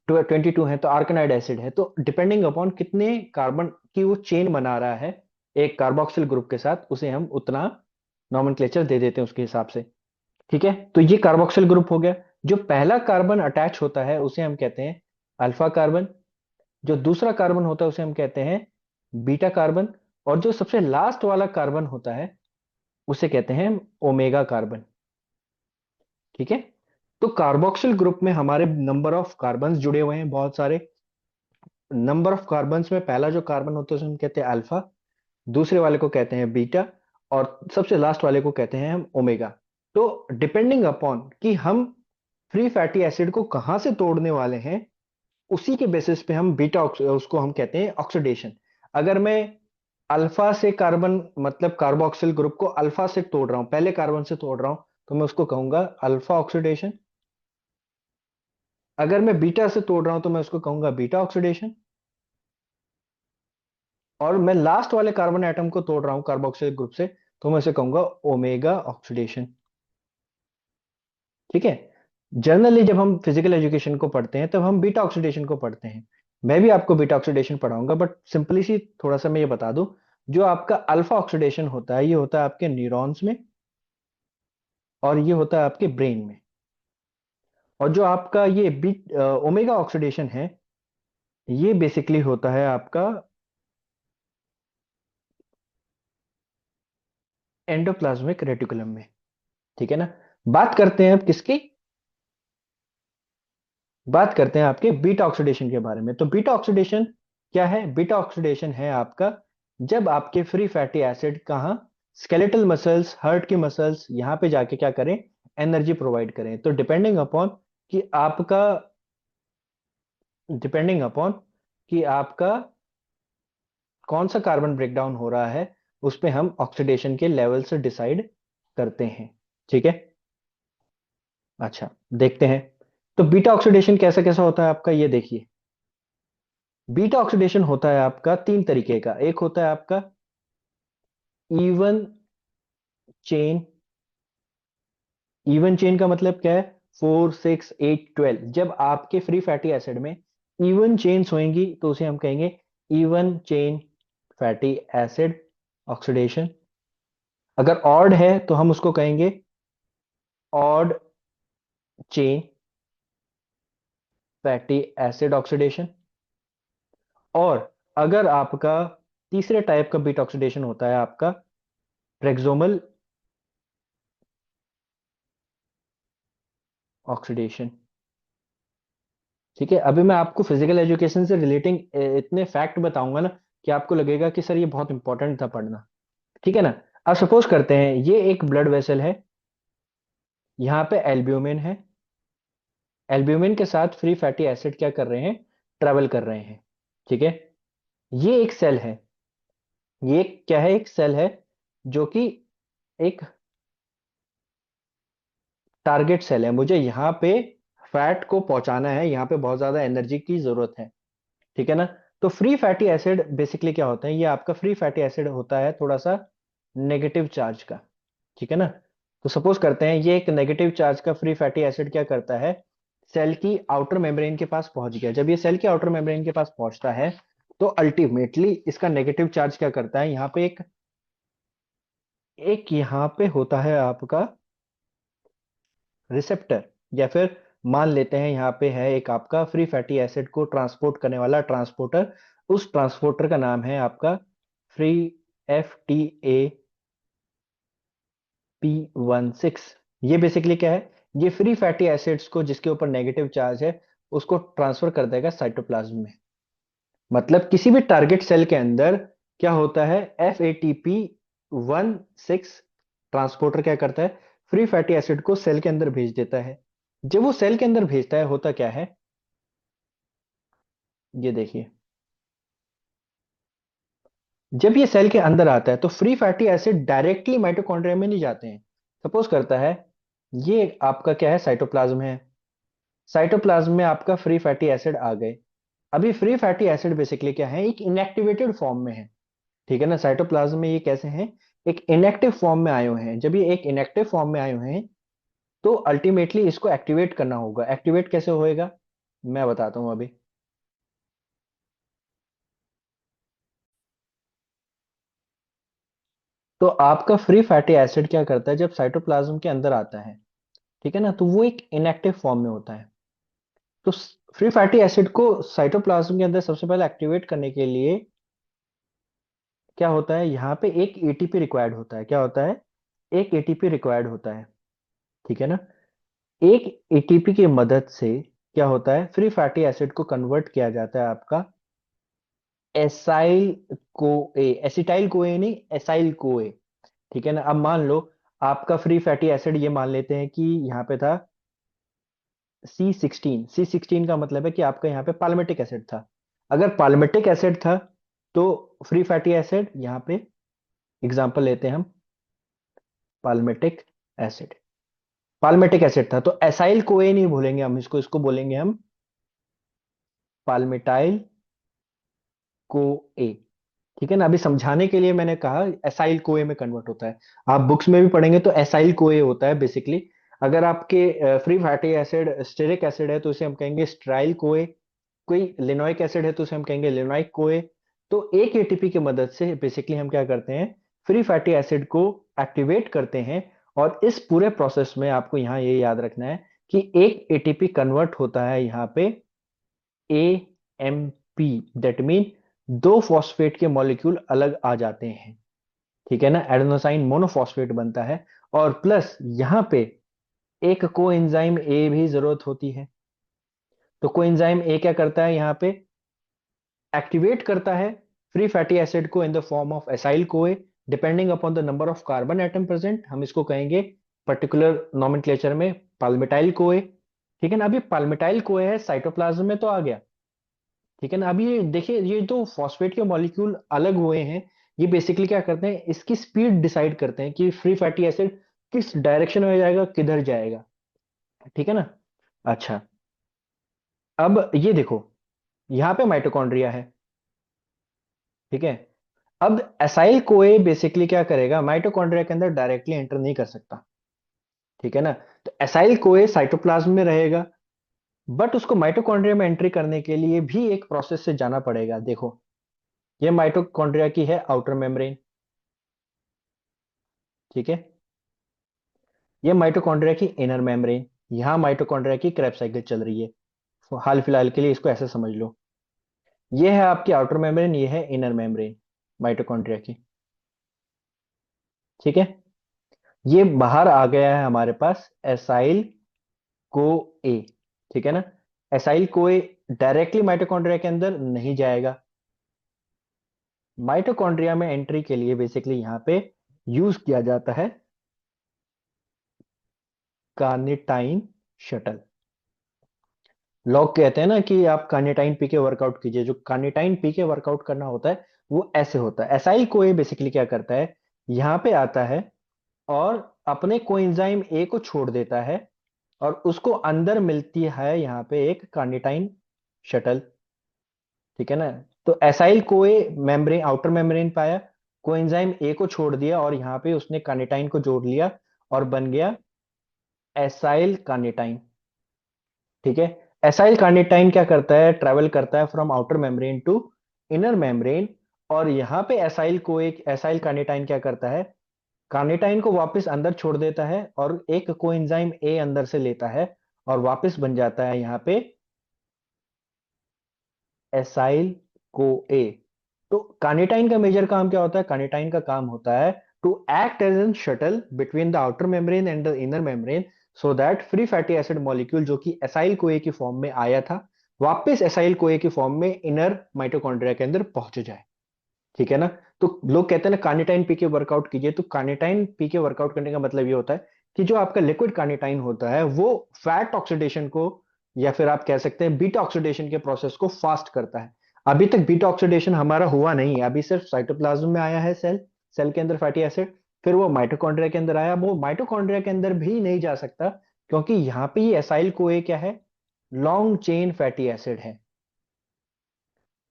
22 है तो आर्कनाइड एसिड है। तो डिपेंडिंग अपॉन कितने कार्बन की वो चेन बना रहा है एक कार्बोक्सिल ग्रुप के साथ, उसे हम उतना नोमेनक्लेचर दे देते हैं उसके हिसाब से। ठीक है, तो ये कार्बोक्सिल ग्रुप हो गया। जो पहला कार्बन अटैच होता है उसे हम कहते हैं अल्फा कार्बन। जो दूसरा कार्बन होता है उसे हम कहते हैं बीटा कार्बन। और जो सबसे लास्ट वाला कार्बन होता है उसे कहते हैं ओमेगा कार्बन। ठीक है, तो कार्बोक्सिल ग्रुप में हमारे नंबर ऑफ कार्बन्स जुड़े हुए हैं बहुत सारे। नंबर ऑफ कार्बन्स में पहला जो कार्बन होता है उसे हम कहते हैं अल्फा, दूसरे वाले को कहते हैं बीटा, और सबसे लास्ट वाले को कहते हैं हम ओमेगा। तो डिपेंडिंग अपॉन कि हम फ्री फैटी एसिड को कहां से तोड़ने वाले हैं, उसी के बेसिस पे हम उसको हम कहते हैं ऑक्सीडेशन। अगर मैं अल्फा से कार्बन, मतलब कार्बोक्सिल ग्रुप को अल्फा से तोड़ रहा हूं, पहले कार्बन से तोड़ रहा हूं, तो मैं उसको कहूंगा अल्फा ऑक्सीडेशन। अगर मैं बीटा से तोड़ रहा हूं तो मैं उसको कहूंगा बीटा ऑक्सीडेशन। और मैं लास्ट वाले कार्बन एटम को तोड़ रहा हूं कार्बोक्सिल ग्रुप से, तो मैं उसे कहूंगा ओमेगा ऑक्सीडेशन। ठीक है, जनरली जब हम फिजिकल एजुकेशन को पढ़ते हैं तब हम बीटा ऑक्सीडेशन को पढ़ते हैं। मैं भी आपको बीटा ऑक्सीडेशन पढ़ाऊंगा, बट सिंपली सी थोड़ा सा मैं ये बता दूं, जो आपका अल्फा ऑक्सीडेशन होता है ये होता है आपके न्यूरॉन्स में, और ये होता है आपके ब्रेन में। और जो आपका ये ओमेगा ऑक्सीडेशन है, ये बेसिकली होता है आपका एंडोप्लाज्मिक रेटिकुलम में। ठीक है ना? बात करते हैं अब किसकी? बात करते हैं आपके बीटा ऑक्सीडेशन के बारे में। तो बीटा ऑक्सीडेशन क्या है? बीटा ऑक्सीडेशन है आपका जब आपके फ्री फैटी एसिड कहाँ, स्केलेटल मसल्स, हार्ट की मसल्स, यहां पे जाके क्या करें? एनर्जी प्रोवाइड करें। तो डिपेंडिंग अपॉन कि आपका कौन सा कार्बन ब्रेकडाउन हो रहा है, उस पे हम ऑक्सीडेशन के लेवल से डिसाइड करते हैं। ठीक है, अच्छा, देखते हैं। तो बीटा ऑक्सीडेशन कैसा कैसा होता है आपका, ये देखिए। बीटा ऑक्सीडेशन होता है आपका 3 तरीके का। एक होता है आपका इवन चेन। इवन चेन का मतलब क्या है? 4 6 8 12, जब आपके फ्री फैटी एसिड में इवन चेन्स होंगी तो उसे हम कहेंगे even chain fatty acid oxidation. अगर ऑड है तो हम उसको कहेंगे odd chain fatty acid oxidation. और अगर आपका तीसरे टाइप का बीटा ऑक्सीडेशन होता है आपका ट्रेक्सोमल ऑक्सीडेशन। ठीक है, अभी मैं आपको फिजिकल एजुकेशन से रिलेटिंग इतने फैक्ट बताऊंगा ना कि आपको लगेगा कि सर ये बहुत इंपॉर्टेंट था पढ़ना। ठीक है ना। अब सपोज करते हैं ये एक ब्लड वेसल है, यहाँ पे एल्ब्यूमिन है, एल्ब्यूमिन के साथ फ्री फैटी एसिड क्या कर रहे हैं, ट्रेवल कर रहे हैं। ठीक है, ये एक सेल है, ये क्या है, एक सेल है जो कि एक टारगेट सेल है, मुझे यहाँ पे फैट को पहुंचाना है, यहाँ पे बहुत ज्यादा एनर्जी की जरूरत है। ठीक है ना। तो फ्री फैटी एसिड बेसिकली क्या होता है, ये आपका फ्री फैटी एसिड होता है थोड़ा सा नेगेटिव चार्ज का। ठीक है ना। तो सपोज करते हैं ये एक नेगेटिव चार्ज का फ्री फैटी एसिड क्या करता है, सेल की आउटर मेम्ब्रेन के पास पहुंच गया। जब ये सेल की आउटर मेम्ब्रेन के पास पहुंचता है तो अल्टीमेटली इसका नेगेटिव चार्ज क्या करता है, यहाँ पे एक एक यहाँ पे होता है आपका रिसेप्टर, या फिर मान लेते हैं यहाँ पे है एक आपका फ्री फैटी एसिड को ट्रांसपोर्ट करने वाला ट्रांसपोर्टर। उस ट्रांसपोर्टर का नाम है आपका फ्री FTAP16। ये बेसिकली क्या है, ये फ्री फैटी एसिड्स को जिसके ऊपर नेगेटिव चार्ज है उसको ट्रांसफर कर देगा साइटोप्लाज्म में। मतलब किसी भी टारगेट सेल के अंदर क्या होता है, FATP16 ट्रांसपोर्टर क्या करता है, फ्री फैटी एसिड को सेल के अंदर भेज देता है। जब वो सेल के अंदर भेजता है होता क्या है, ये देखिए, जब ये सेल के अंदर आता है तो free fatty acid directly mitochondria में नहीं जाते हैं। सपोज करता है ये आपका क्या है, साइटोप्लाज्म है, साइटोप्लाज्म में आपका फ्री फैटी एसिड आ गए। अभी फ्री फैटी एसिड बेसिकली क्या है, एक इनएक्टिवेटेड फॉर्म में है। ठीक है ना, साइटोप्लाज्म में ये कैसे हैं, एक इनएक्टिव फॉर्म में आए हुए हैं। जब ये एक इनएक्टिव फॉर्म में आए हुए हैं तो अल्टीमेटली इसको एक्टिवेट करना होगा। एक्टिवेट कैसे होएगा, मैं बताता हूं अभी। तो आपका फ्री फैटी एसिड क्या करता है, जब साइटोप्लाज्म के अंदर आता है, ठीक है ना, तो वो एक इनएक्टिव फॉर्म में होता है। तो फ्री फैटी एसिड को साइटोप्लाज्म के अंदर सबसे पहले एक्टिवेट करने के लिए क्या होता है, यहाँ पे एक एटीपी रिक्वायर्ड होता है। क्या होता है, एक एटीपी रिक्वायर्ड होता है। ठीक है ना। एक एटीपी की मदद से क्या होता है, फ्री फैटी एसिड को कन्वर्ट किया जाता है आपका एसाइल को ए, एसिटाइल को ए नहीं, एसाइल को ए। ठीक है ना। अब मान लो आपका फ्री फैटी एसिड, ये मान लेते हैं कि यहाँ पे था C16। C16 का मतलब है कि आपका यहाँ पे पाल्मिटिक एसिड था। अगर पाल्मिटिक एसिड था तो फ्री फैटी एसिड, यहाँ पे एग्जांपल लेते हैं हम, पाल्मिटिक एसिड, पाल्मिटिक एसिड था तो एसाइल को ए नहीं भूलेंगे हम, इसको इसको बोलेंगे हम पाल्मिटाइल को ए। ठीक है ना। अभी समझाने के लिए मैंने कहा एसाइल कोए में कन्वर्ट होता है, आप बुक्स में भी पढ़ेंगे तो एसाइल कोए होता है बेसिकली। अगर आपके free fatty acid stearic acid है तो इसे हम कहेंगे स्ट्राइल कोए, कोई लिनोइक एसिड है तो उसे हम कहेंगे लिनोइक कोए। तो एक एटीपी की मदद से बेसिकली हम क्या करते हैं, फ्री फैटी एसिड को एक्टिवेट करते हैं। और इस पूरे प्रोसेस में आपको यहाँ ये याद रखना है कि एक एटीपी कन्वर्ट होता है यहाँ पे AMP, दैट मीन दो फॉस्फेट के मॉलिक्यूल अलग आ जाते हैं। ठीक है ना, एडेनोसाइन मोनोफॉस्फेट बनता है। और प्लस यहाँ पे एक कोएंजाइम ए भी जरूरत होती है। तो कोएंजाइम ए क्या करता है, यहाँ पे एक्टिवेट करता है फ्री फैटी एसिड को in the form of acyl CoA. Depending upon the number of carbon atom present हम इसको कहेंगे पर्टिकुलर नॉमेनक्लेचर में पाल्मिटाइल कोए। ठीक है ना। अभी पाल्मिटाइल कोए है, साइटोप्लाज्म में तो आ गया। ठीक है ना। अभी ये देखिए, ये तो फॉस्फेट के मॉलिक्यूल अलग हुए हैं, ये बेसिकली क्या करते हैं, इसकी स्पीड डिसाइड करते हैं कि फ्री फैटी एसिड किस डायरेक्शन में जाएगा, किधर जाएगा। ठीक है ना। अच्छा, अब ये देखो, यहाँ पे माइटोकॉन्ड्रिया है। ठीक है। अब एसाइल कोए बेसिकली क्या करेगा, माइटोकॉन्ड्रिया के अंदर डायरेक्टली एंटर नहीं कर सकता। ठीक है ना। तो एसाइल कोए साइटोप्लाज्म में रहेगा, बट उसको माइटोकॉन्ड्रिया में एंट्री करने के लिए भी एक प्रोसेस से जाना पड़ेगा। देखो, ये माइटोकॉन्ड्रिया की है आउटर मेम्ब्रेन, ठीक है। ये माइटोकॉन्ड्रिया की इनर मेम्ब्रेन, यहां माइटोकॉन्ड्रिया की क्रेब्स साइकिल चल रही है। हाल फिलहाल के लिए इसको ऐसे समझ लो, ये है आपकी आउटर मेम्ब्रेन, ये है इनर मेम्ब्रेन माइटोकॉन्ड्रिया की, ठीक है। ये बाहर आ गया है हमारे पास एसाइल को ए, ठीक है ना। एसाइल को ए डायरेक्टली माइटोकॉन्ड्रिया के अंदर नहीं जाएगा। माइटोकॉन्ड्रिया में एंट्री के लिए बेसिकली यहां पे यूज किया जाता है कार्निटाइन शटल। लोग कहते हैं ना कि आप कार्निटाइन पी के वर्कआउट कीजिए, जो कार्निटाइन पी के वर्कआउट करना होता है वो ऐसे होता है। एसाइल को ए बेसिकली क्या करता है, यहां पे आता है और अपने कोएंजाइम ए को छोड़ देता है, और उसको अंदर मिलती है यहाँ पे एक कार्निटाइन शटल, ठीक है ना। तो एसाइल कोए मेम्ब्रेन आउटर मेम्ब्रेन पाया, कोएंजाइम ए को छोड़ दिया और यहाँ पे उसने कार्निटाइन को जोड़ लिया और बन गया एसाइल कार्निटाइन, ठीक है। एसाइल कार्निटाइन क्या करता है, ट्रेवल करता है from outer membrane to inner membrane, और यहाँ पे एसाइल को एक एसाइल कार्निटाइन क्या करता है, कार्निटाइन को वापस अंदर छोड़ देता है और एक कोएंजाइम ए अंदर से लेता है और वापस बन जाता है यहाँ पे एसाइल को ए। तो कार्निटाइन का मेजर काम क्या होता है, कार्निटाइन का काम होता है to act as an shuttle between the outer membrane and the inner membrane, so that free fatty acid molecule जो कि एसाइल कोए की फॉर्म में आया था वापस एसाइल कोए की फॉर्म में इनर माइटोकॉन्ड्रिया के अंदर पहुंच जाए, ठीक है ना। तो लोग कहते हैं ना कार्निटाइन पी के वर्कआउट कीजिए, तो कार्निटाइन पी के वर्कआउट करने का मतलब ये होता है कि जो आपका लिक्विड कार्निटाइन होता है वो फैट ऑक्सीडेशन को, या फिर आप कह सकते हैं बीटा ऑक्सीडेशन के प्रोसेस को फास्ट करता है। अभी तक बीटा ऑक्सीडेशन हमारा हुआ नहीं है, अभी सिर्फ साइटोप्लाज्म में आया है, सेल सेल के अंदर फैटी एसिड, फिर वो माइटोकॉन्ड्रिया के अंदर आया, वो माइटोकॉन्ड्रिया के अंदर भी नहीं जा सकता, क्योंकि यहाँ पे ये एसाइल कोए क्या है, लॉन्ग चेन फैटी एसिड है।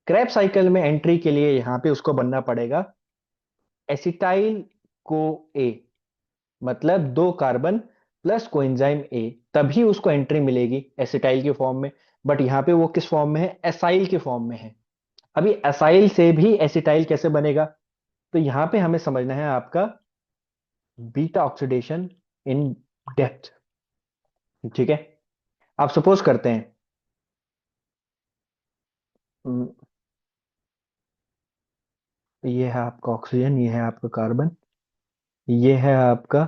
क्रैब साइकिल में एंट्री के लिए यहाँ पे उसको बनना पड़ेगा एसिटाइल को ए, मतलब दो कार्बन प्लस कोएंजाइम ए, तभी उसको एंट्री मिलेगी एसिटाइल के फॉर्म में। बट यहाँ पे वो किस फॉर्म में है, एसाइल के फॉर्म में है। अभी एसाइल से भी एसिटाइल कैसे बनेगा, तो यहाँ पे हमें समझना है आपका बीटा ऑक्सीडेशन इन डेप्थ, ठीक है। आप सपोज करते हैं, हम्म, ये है आपका ऑक्सीजन, ये है आपका कार्बन, ये है आपका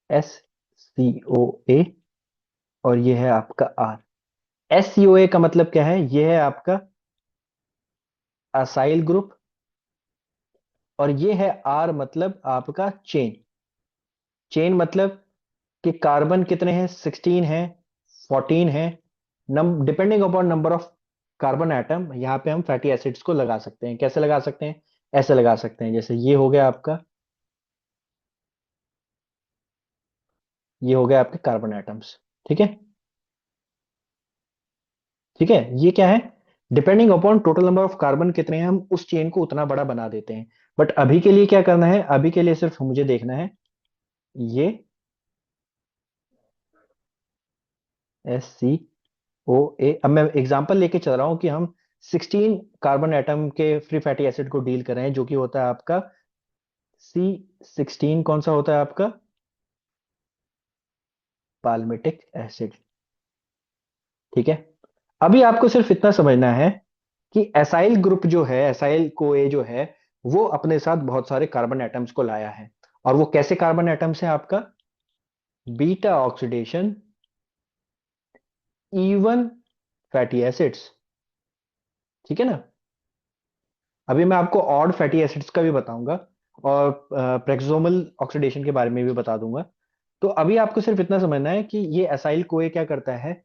एस सी ओ ए, और ये है आपका आर। एस सी ओ ए का मतलब क्या है, ये है आपका असाइल ग्रुप, और ये है आर मतलब आपका चेन। चेन मतलब कि कार्बन कितने हैं, 16 है, 14 है, depending upon number of carbon atom यहाँ पे हम फैटी एसिड्स को लगा सकते हैं। कैसे लगा सकते हैं, ऐसे लगा सकते हैं, जैसे ये हो गया आपका, ये हो गया आपके कार्बन एटम्स, ठीक है। ठीक है, ये क्या है, depending upon total number of carbon कितने हैं हम उस चेन को उतना बड़ा बना देते हैं। बट अभी के लिए क्या करना है, अभी के लिए सिर्फ मुझे देखना है ये एस सी ओ ए। अब मैं एग्जांपल लेके चल रहा हूं कि हम 16 कार्बन एटम के फ्री फैटी एसिड को डील कर रहे हैं, जो कि होता है आपका C16, कौन सा होता है आपका, पाल्मिटिक एसिड, ठीक है। अभी आपको सिर्फ इतना समझना है कि एसाइल ग्रुप जो है, एसाइल कोए जो है, वो अपने साथ बहुत सारे कार्बन एटम्स को लाया है। और वो कैसे कार्बन एटम्स है आपका, beta oxidation even fatty acids, ठीक है ना। अभी मैं आपको ऑड फैटी एसिड्स का भी बताऊंगा, और प्रेक्सोमल ऑक्सीडेशन के बारे में भी बता दूंगा। तो अभी आपको सिर्फ इतना समझना है कि ये एसाइल कोए क्या करता है,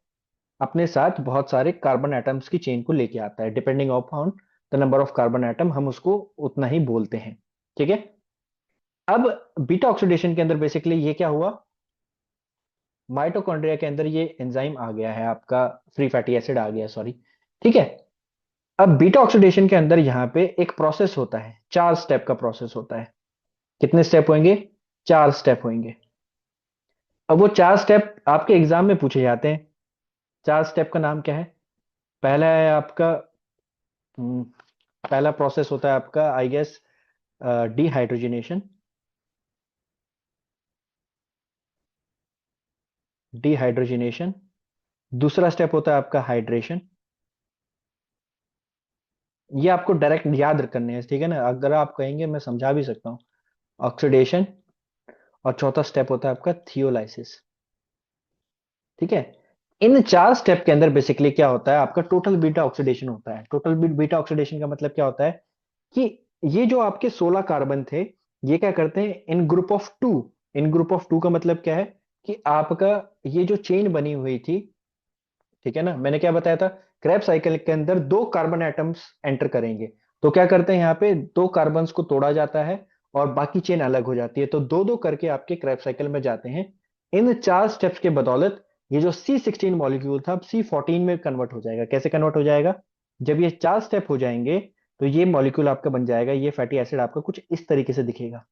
अपने साथ बहुत सारे कार्बन एटम्स की चेन को लेके आता है, depending upon the number of carbon atom हम उसको उतना ही बोलते हैं, ठीक है। अब बीटा ऑक्सीडेशन के अंदर बेसिकली ये क्या हुआ, माइटोकॉन्ड्रिया के अंदर ये एंजाइम आ गया है आपका, फ्री फैटी एसिड आ गया, सॉरी, ठीक है। अब बीटा ऑक्सीडेशन के अंदर यहाँ पे एक प्रोसेस होता है, 4 स्टेप का प्रोसेस होता है। कितने स्टेप होंगे, 4 स्टेप होंगे। अब वो 4 स्टेप आपके एग्जाम में पूछे जाते हैं। 4 स्टेप का नाम क्या है? पहला है आपका, हम्म, पहला प्रोसेस होता है आपका आई गेस डिहाइड्रोजनेशन। डिहाइड्रोजनेशन। दूसरा स्टेप होता है आपका हाइड्रेशन। ये आपको डायरेक्ट याद करने हैं, ठीक है ना? अगर आप कहेंगे मैं समझा भी सकता हूँ। ऑक्सीडेशन। और चौथा स्टेप होता है आपका थियोलाइसिस। ठीक है। इन 4 स्टेप के अंदर बेसिकली क्या होता है, आपका टोटल बीटा ऑक्सीडेशन होता है। टोटल बीटा ऑक्सीडेशन का मतलब क्या होता है कि ये जो आपके 16 कार्बन थे, ये क्या करते हैं in group of two. In group of two का मतलब क्या है कि आपका ये जो चेन बनी हुई थी, ठीक है ना, मैंने क्या बताया था, क्रैब साइकिल के अंदर 2 कार्बन एटम्स एंटर करेंगे। तो क्या करते हैं यहाँ पे 2 कार्बन्स को तोड़ा जाता है और बाकी चेन अलग हो जाती है, तो दो दो करके आपके क्रैब साइकिल में जाते हैं। इन 4 स्टेप्स के बदौलत ये जो C16 मॉलिक्यूल था अब C14 में कन्वर्ट हो जाएगा। कैसे कन्वर्ट हो जाएगा? जब ये 4 स्टेप हो जाएंगे तो ये मॉलिक्यूल आपका बन जाएगा, ये फैटी एसिड आपका कुछ इस तरीके से दिखेगा।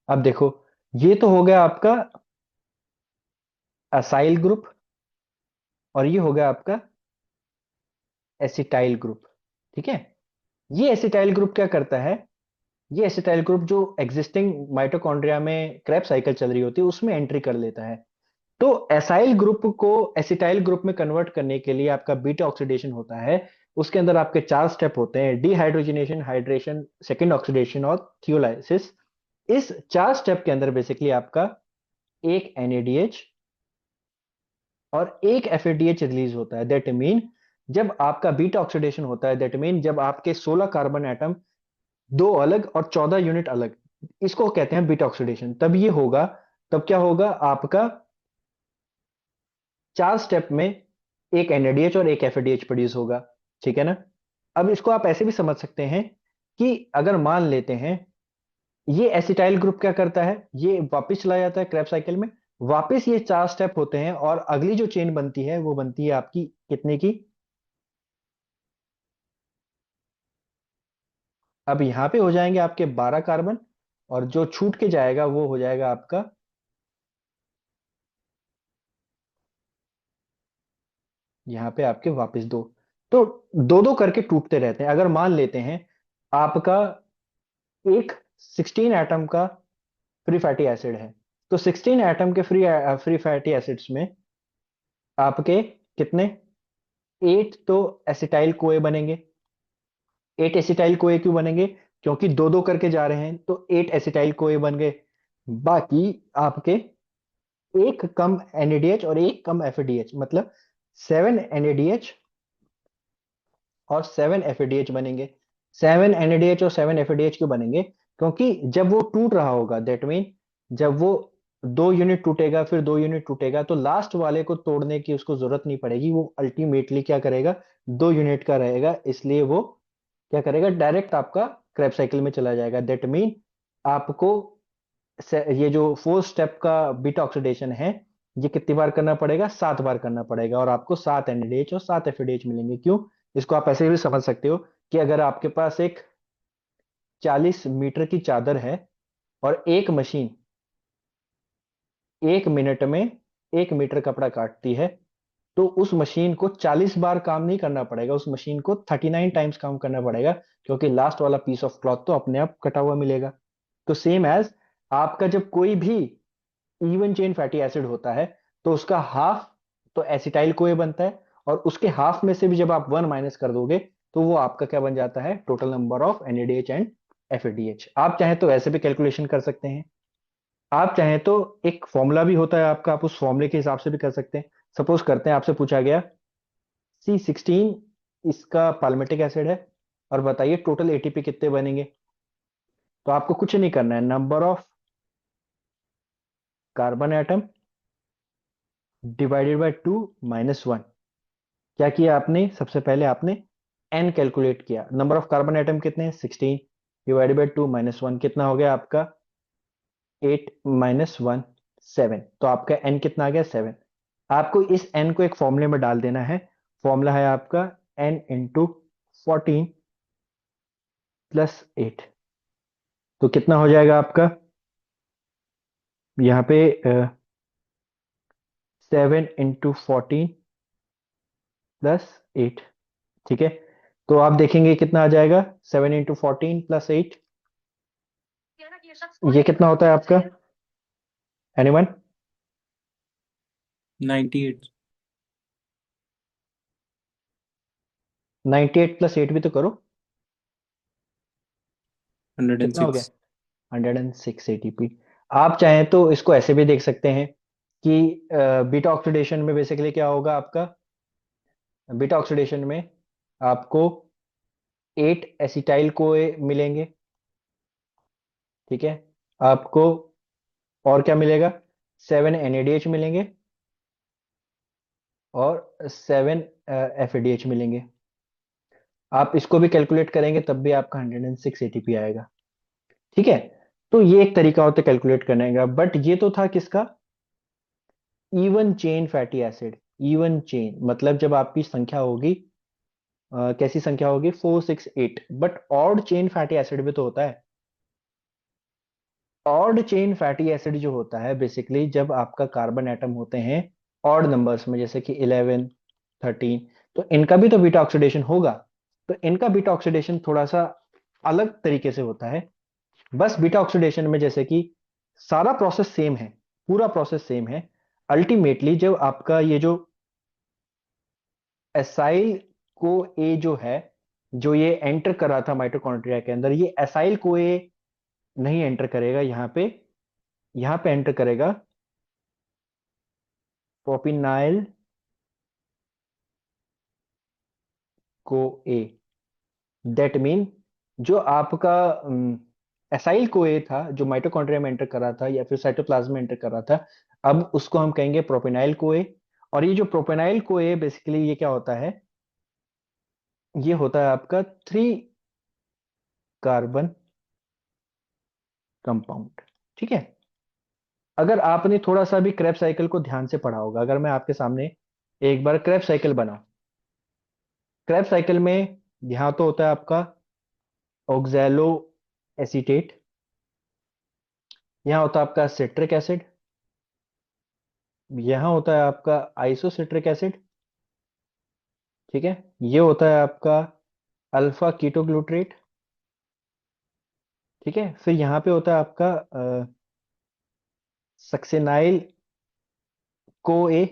अब देखो, ये तो हो गया आपका असाइल ग्रुप, और ये हो गया आपका एसिटाइल ग्रुप। ठीक है। ये एसिटाइल ग्रुप क्या करता है, ये एसिटाइल ग्रुप जो एग्जिस्टिंग माइटोकॉन्ड्रिया में क्रेब साइकिल चल रही होती है उसमें एंट्री कर लेता है। तो एसाइल ग्रुप को एसिटाइल ग्रुप में कन्वर्ट करने के लिए आपका बीटा ऑक्सीडेशन होता है। उसके अंदर आपके 4 स्टेप होते हैं, डिहाइड्रोजनेशन, हाइड्रेशन, सेकेंड ऑक्सीडेशन और थियोलाइसिस। इस 4 स्टेप के अंदर बेसिकली आपका एक NADH और एक FADH रिलीज होता है। दैट मीन जब आपका बीटा ऑक्सीडेशन होता है, दैट मीन जब आपके 16 कार्बन एटम दो अलग और 14 यूनिट अलग, इसको कहते हैं बीटा ऑक्सीडेशन। तब ये होगा, तब क्या होगा आपका 4 स्टेप में एक NADH और एक FADH प्रोड्यूस होगा। ठीक है ना? अब इसको आप ऐसे भी समझ सकते हैं कि अगर मान लेते हैं ये एसिटाइल ग्रुप क्या करता है, ये वापस चला जाता है क्रैब साइकिल में। वापस ये 4 स्टेप होते हैं और अगली जो चेन बनती है वो बनती है आपकी कितने की? अब यहां पे हो जाएंगे आपके 12 कार्बन, और जो छूट के जाएगा वो हो जाएगा आपका यहाँ पे आपके वापस दो। तो दो दो करके टूटते रहते हैं। अगर मान लेते हैं आपका एक 16 एटम का फ्री फैटी एसिड है, तो 16 एटम के फ्री फ्री फैटी एसिड्स में आपके कितने, 8 तो एसिटाइल कोए बनेंगे। 8 एसिटाइल कोए क्यों बनेंगे? क्योंकि दो दो करके जा रहे हैं, तो 8 एसिटाइल कोए बन गए। बाकी आपके एक कम NADH और एक कम FADH, मतलब 7 NADH और 7 FADH बनेंगे। 7 NADH और 7 FADH क्यों बनेंगे? क्योंकि जब वो टूट रहा होगा, दैट मीन जब वो 2 यूनिट टूटेगा फिर 2 यूनिट टूटेगा, तो लास्ट वाले को तोड़ने की उसको जरूरत नहीं पड़ेगी। वो अल्टीमेटली क्या करेगा, 2 यूनिट का रहेगा, इसलिए वो क्या करेगा, डायरेक्ट आपका क्रैब साइकिल में चला जाएगा। दैट मीन आपको ये जो 4 स्टेप का बीटा ऑक्सीडेशन है, ये कितनी बार करना पड़ेगा, 7 बार करना पड़ेगा, और आपको 7 NADH और 7 FADH मिलेंगे। क्यों? इसको आप ऐसे भी समझ सकते हो कि अगर आपके पास एक 40 मीटर की चादर है और एक मशीन 1 मिनट में 1 मीटर कपड़ा काटती है, तो उस मशीन को 40 बार काम नहीं करना पड़ेगा, उस मशीन को 39 टाइम्स काम करना पड़ेगा, क्योंकि लास्ट वाला पीस ऑफ क्लॉथ तो अपने आप कटा हुआ मिलेगा। तो सेम एज आपका जब कोई भी इवन चेन फैटी एसिड होता है, तो उसका हाफ तो एसिटाइल कोए बनता है, और उसके हाफ में से भी जब आप 1 माइनस कर दोगे तो वो आपका क्या बन जाता है, total number of NADH and FADH। आप चाहें तो ऐसे भी कैलकुलेशन कर सकते हैं, आप चाहें तो एक फॉर्मूला भी होता है आपका, आप उस फॉर्मूले के हिसाब से भी कर सकते हैं। सपोज करते हैं आपसे पूछा गया C16 इसका पाल्मेटिक एसिड है, और बताइए टोटल ATP कितने बनेंगे। तो आपको कुछ नहीं करना है, number of carbon atom divided by 2 - 1। क्या किया आपने, सबसे पहले आपने एन कैलकुलेट किया, नंबर ऑफ कार्बन एटम कितने हैं 16 डिवाइडेड बाई 2 माइनस 1 कितना हो गया आपका 8 माइनस 1 7, तो आपका एन कितना आ गया 7। आपको इस एन को एक फॉर्मूले में डाल देना है, फॉर्मूला है आपका एन इंटू 14 प्लस 8, तो कितना हो जाएगा आपका यहाँ पे 7 इंटू 14 प्लस 8, ठीक है। तो आप देखेंगे कितना आ जाएगा 7 इंटू 14 प्लस 8, ये कितना होता है आपका एनीवन 98। 98 प्लस 8 भी तो करो, कितना हो गया 106। 106 एटीपी। आप चाहें तो इसको ऐसे भी देख सकते हैं कि बीटा ऑक्सीडेशन में बेसिकली क्या होगा आपका, बीटा ऑक्सीडेशन में आपको 8 एसिटाइल कोए मिलेंगे, ठीक है। आपको और क्या मिलेगा 7 एनएडीएच मिलेंगे और 7 एफएडीएच मिलेंगे। आप इसको भी कैलकुलेट करेंगे तब भी आपका 106 एटीपी आएगा, ठीक है। तो ये एक तरीका होता है कैलकुलेट करने का, बट ये तो था किसका, even chain fatty acid. Even chain मतलब जब आपकी संख्या होगी कैसी संख्या होगी 4 6 8, but odd chain fatty acid भी तो होता है। ऑड चेन फैटी एसिड जो होता है बेसिकली जब आपका कार्बन एटम होते हैं ऑड नंबर्स में, जैसे कि 11 13, तो इनका भी तो बीटा ऑक्सीडेशन होगा। तो इनका बीटा ऑक्सीडेशन थोड़ा सा अलग तरीके से होता है। बस बीटा ऑक्सीडेशन में जैसे कि सारा प्रोसेस सेम है, पूरा प्रोसेस सेम है। अल्टीमेटली जब आपका ये जो एसाइल को ए जो है, जो ये एंटर कर रहा था माइटोकॉन्ड्रिया के अंदर, ये एसाइल को ए नहीं एंटर करेगा यहाँ पे एंटर करेगा प्रोपिनाइल को ए। दैट मीन जो आपका एसाइल को ए था जो माइटोकॉन्ड्रिया में एंटर कर रहा था या फिर साइटोप्लाज्म में एंटर कर रहा था, अब उसको हम कहेंगे प्रोपेनाइल को ए। और ये जो प्रोपेनाइल को ए बेसिकली ये क्या होता है, ये होता है आपका 3 कार्बन कंपाउंड, ठीक है। अगर आपने थोड़ा सा भी क्रेब साइकिल को ध्यान से पढ़ा होगा, अगर मैं आपके सामने एक बार क्रेब साइकिल बनाऊं, क्रेब साइकिल में यहाँ तो होता है आपका ऑक्सैलो एसीटेट, यहाँ होता है आपका सिट्रिक एसिड, यहाँ होता है आपका आइसोसिट्रिक एसिड, ठीक है। ये होता है आपका अल्फा कीटोग्लूट्रेट, ठीक है। फिर यहाँ पे होता है आपका सक्सेनाइल को ए,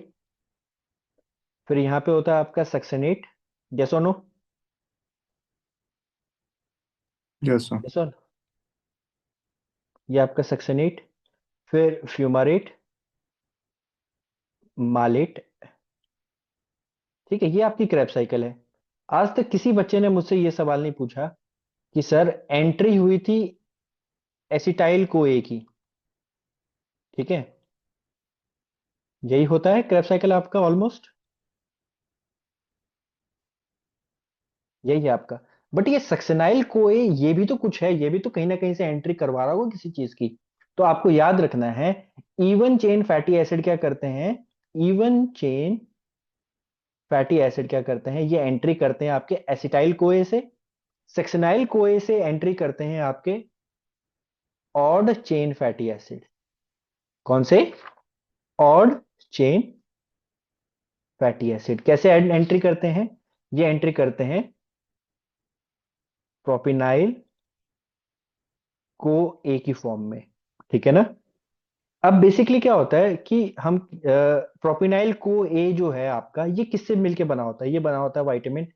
फिर यहाँ पे होता है आपका सक्सेनेट, यस और नो, यस सर। यस और, ये आपका सक्सेनेट, फिर फ्यूमारेट, मालेट, ठीक है। ये आपकी क्रैब साइकिल है। आज तक किसी बच्चे ने मुझसे ये सवाल नहीं पूछा कि सर एंट्री हुई थी एसिटाइल को ए की, ठीक है। यही होता है क्रैब साइकिल आपका ऑलमोस्ट, यही है आपका। बट ये सक्सेनाइल कोए ये भी तो कुछ है, ये भी तो कहीं ना कहीं से एंट्री करवा रहा होगा किसी चीज की। तो आपको याद रखना है इवन चेन फैटी एसिड क्या करते हैं, इवन चेन फैटी एसिड क्या करते हैं, ये एंट्री करते हैं आपके एसिटाइल कोए से, सक्सेनाइल कोए से एंट्री करते हैं आपके ऑड चेन फैटी एसिड। कौन से, ऑड चेन फैटी एसिड कैसे एंट्री करते हैं, ये एंट्री करते हैं प्रोपिनाइल को ए की फॉर्म में, ठीक है ना। अब बेसिकली क्या होता है कि हम प्रोपिनाइल को ए जो है आपका ये किससे मिलके बना होता है, ये बना होता है विटामिन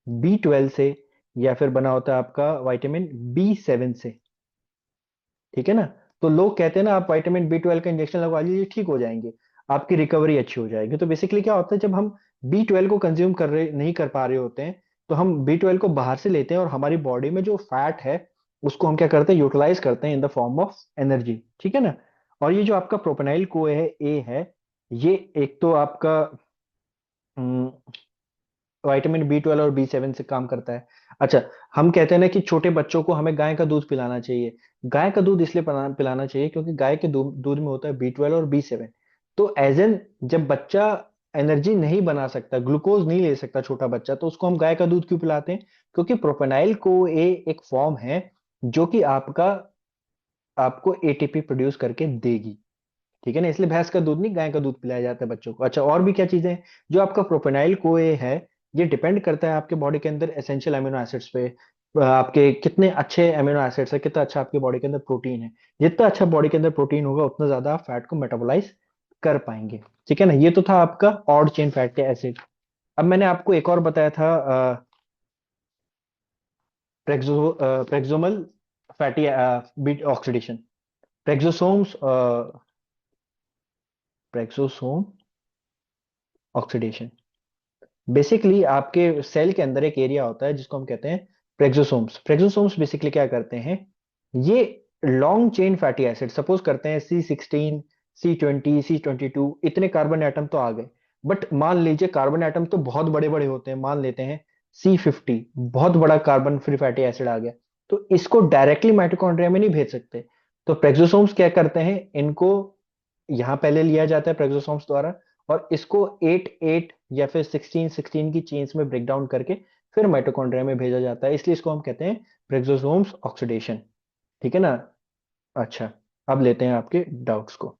B12 से, या फिर बना होता है आपका विटामिन B7 से, ठीक है ना। तो लोग कहते हैं ना आप विटामिन B12 का इंजेक्शन लगवा लीजिए ठीक हो जाएंगे, आपकी रिकवरी अच्छी हो जाएगी। तो बेसिकली क्या होता है जब हम B12 को कंज्यूम कर रहे नहीं कर पा रहे होते हैं, तो हम B12 को बाहर से लेते हैं और हमारी बॉडी में जो फैट है उसको हम क्या करते हैं यूटिलाइज करते हैं इन द फॉर्म ऑफ एनर्जी, ठीक है ना। और ये जो आपका प्रोपेनाइल को है ए है, ये एक तो आपका विटामिन B12 और B7 से काम करता है। अच्छा, हम कहते हैं ना कि छोटे बच्चों को हमें गाय का दूध पिलाना चाहिए। गाय का दूध इसलिए पिलाना चाहिए क्योंकि गाय के दूध में होता है B12 और B7। तो एज एन, जब बच्चा एनर्जी नहीं बना सकता, ग्लूकोज नहीं ले सकता छोटा बच्चा, तो उसको हम गाय का दूध क्यों पिलाते हैं? क्योंकि प्रोपेनाइल को ए एक फॉर्म है जो कि आपको एटीपी प्रोड्यूस करके देगी। ठीक है ना, इसलिए भैंस का दूध नहीं, गाय का दूध पिलाया जाता है बच्चों को। अच्छा, और भी क्या चीजें हैं? जो आपका प्रोपेनाइल को ये है, ये डिपेंड करता है आपके बॉडी के अंदर एसेंशियल अमीनो एसिड्स पे। आपके कितने अच्छे अमीनो एसिड्स है, कितना अच्छा आपके बॉडी के अंदर प्रोटीन है। जितना अच्छा बॉडी के अंदर प्रोटीन होगा, उतना ज्यादा आप फैट को मेटाबोलाइज कर पाएंगे। ठीक है ना, ये तो था आपका ऑड चेन फैटी एसिड। अब मैंने आपको एक और बताया था, peroxisomal fatty beta oxidation, peroxisomes peroxisome oxidation. Basically आपके सेल के अंदर एक एरिया होता है जिसको हम कहते हैं प्रेक्सोसोम्स। प्रेक्सोसोम्स बेसिकली क्या करते हैं? ये long chain fatty acid, suppose करते हैं C16, C20, C22, इतने कार्बन एटम तो आ गए। बट मान लीजिए कार्बन एटम तो बहुत बड़े बड़े होते हैं, मान लेते हैं C50, बहुत बड़ा कार्बन फ्री फैटी एसिड आ गया। तो इसको डायरेक्टली माइटोकॉन्ड्रिया में नहीं भेज सकते। तो प्रेक्सोसोम्स क्या करते हैं, इनको यहाँ पहले लिया जाता है प्रेक्सोसोम्स द्वारा, और इसको 8 8 या फिर 16 16 की चेन्स में ब्रेक डाउन करके फिर माइटोकॉन्ड्रिया में भेजा जाता है। इसलिए इसको हम कहते हैं प्रेक्सोसोम्स ऑक्सीडेशन। ठीक है ना? अच्छा, अब लेते हैं आपके डाउट्स को।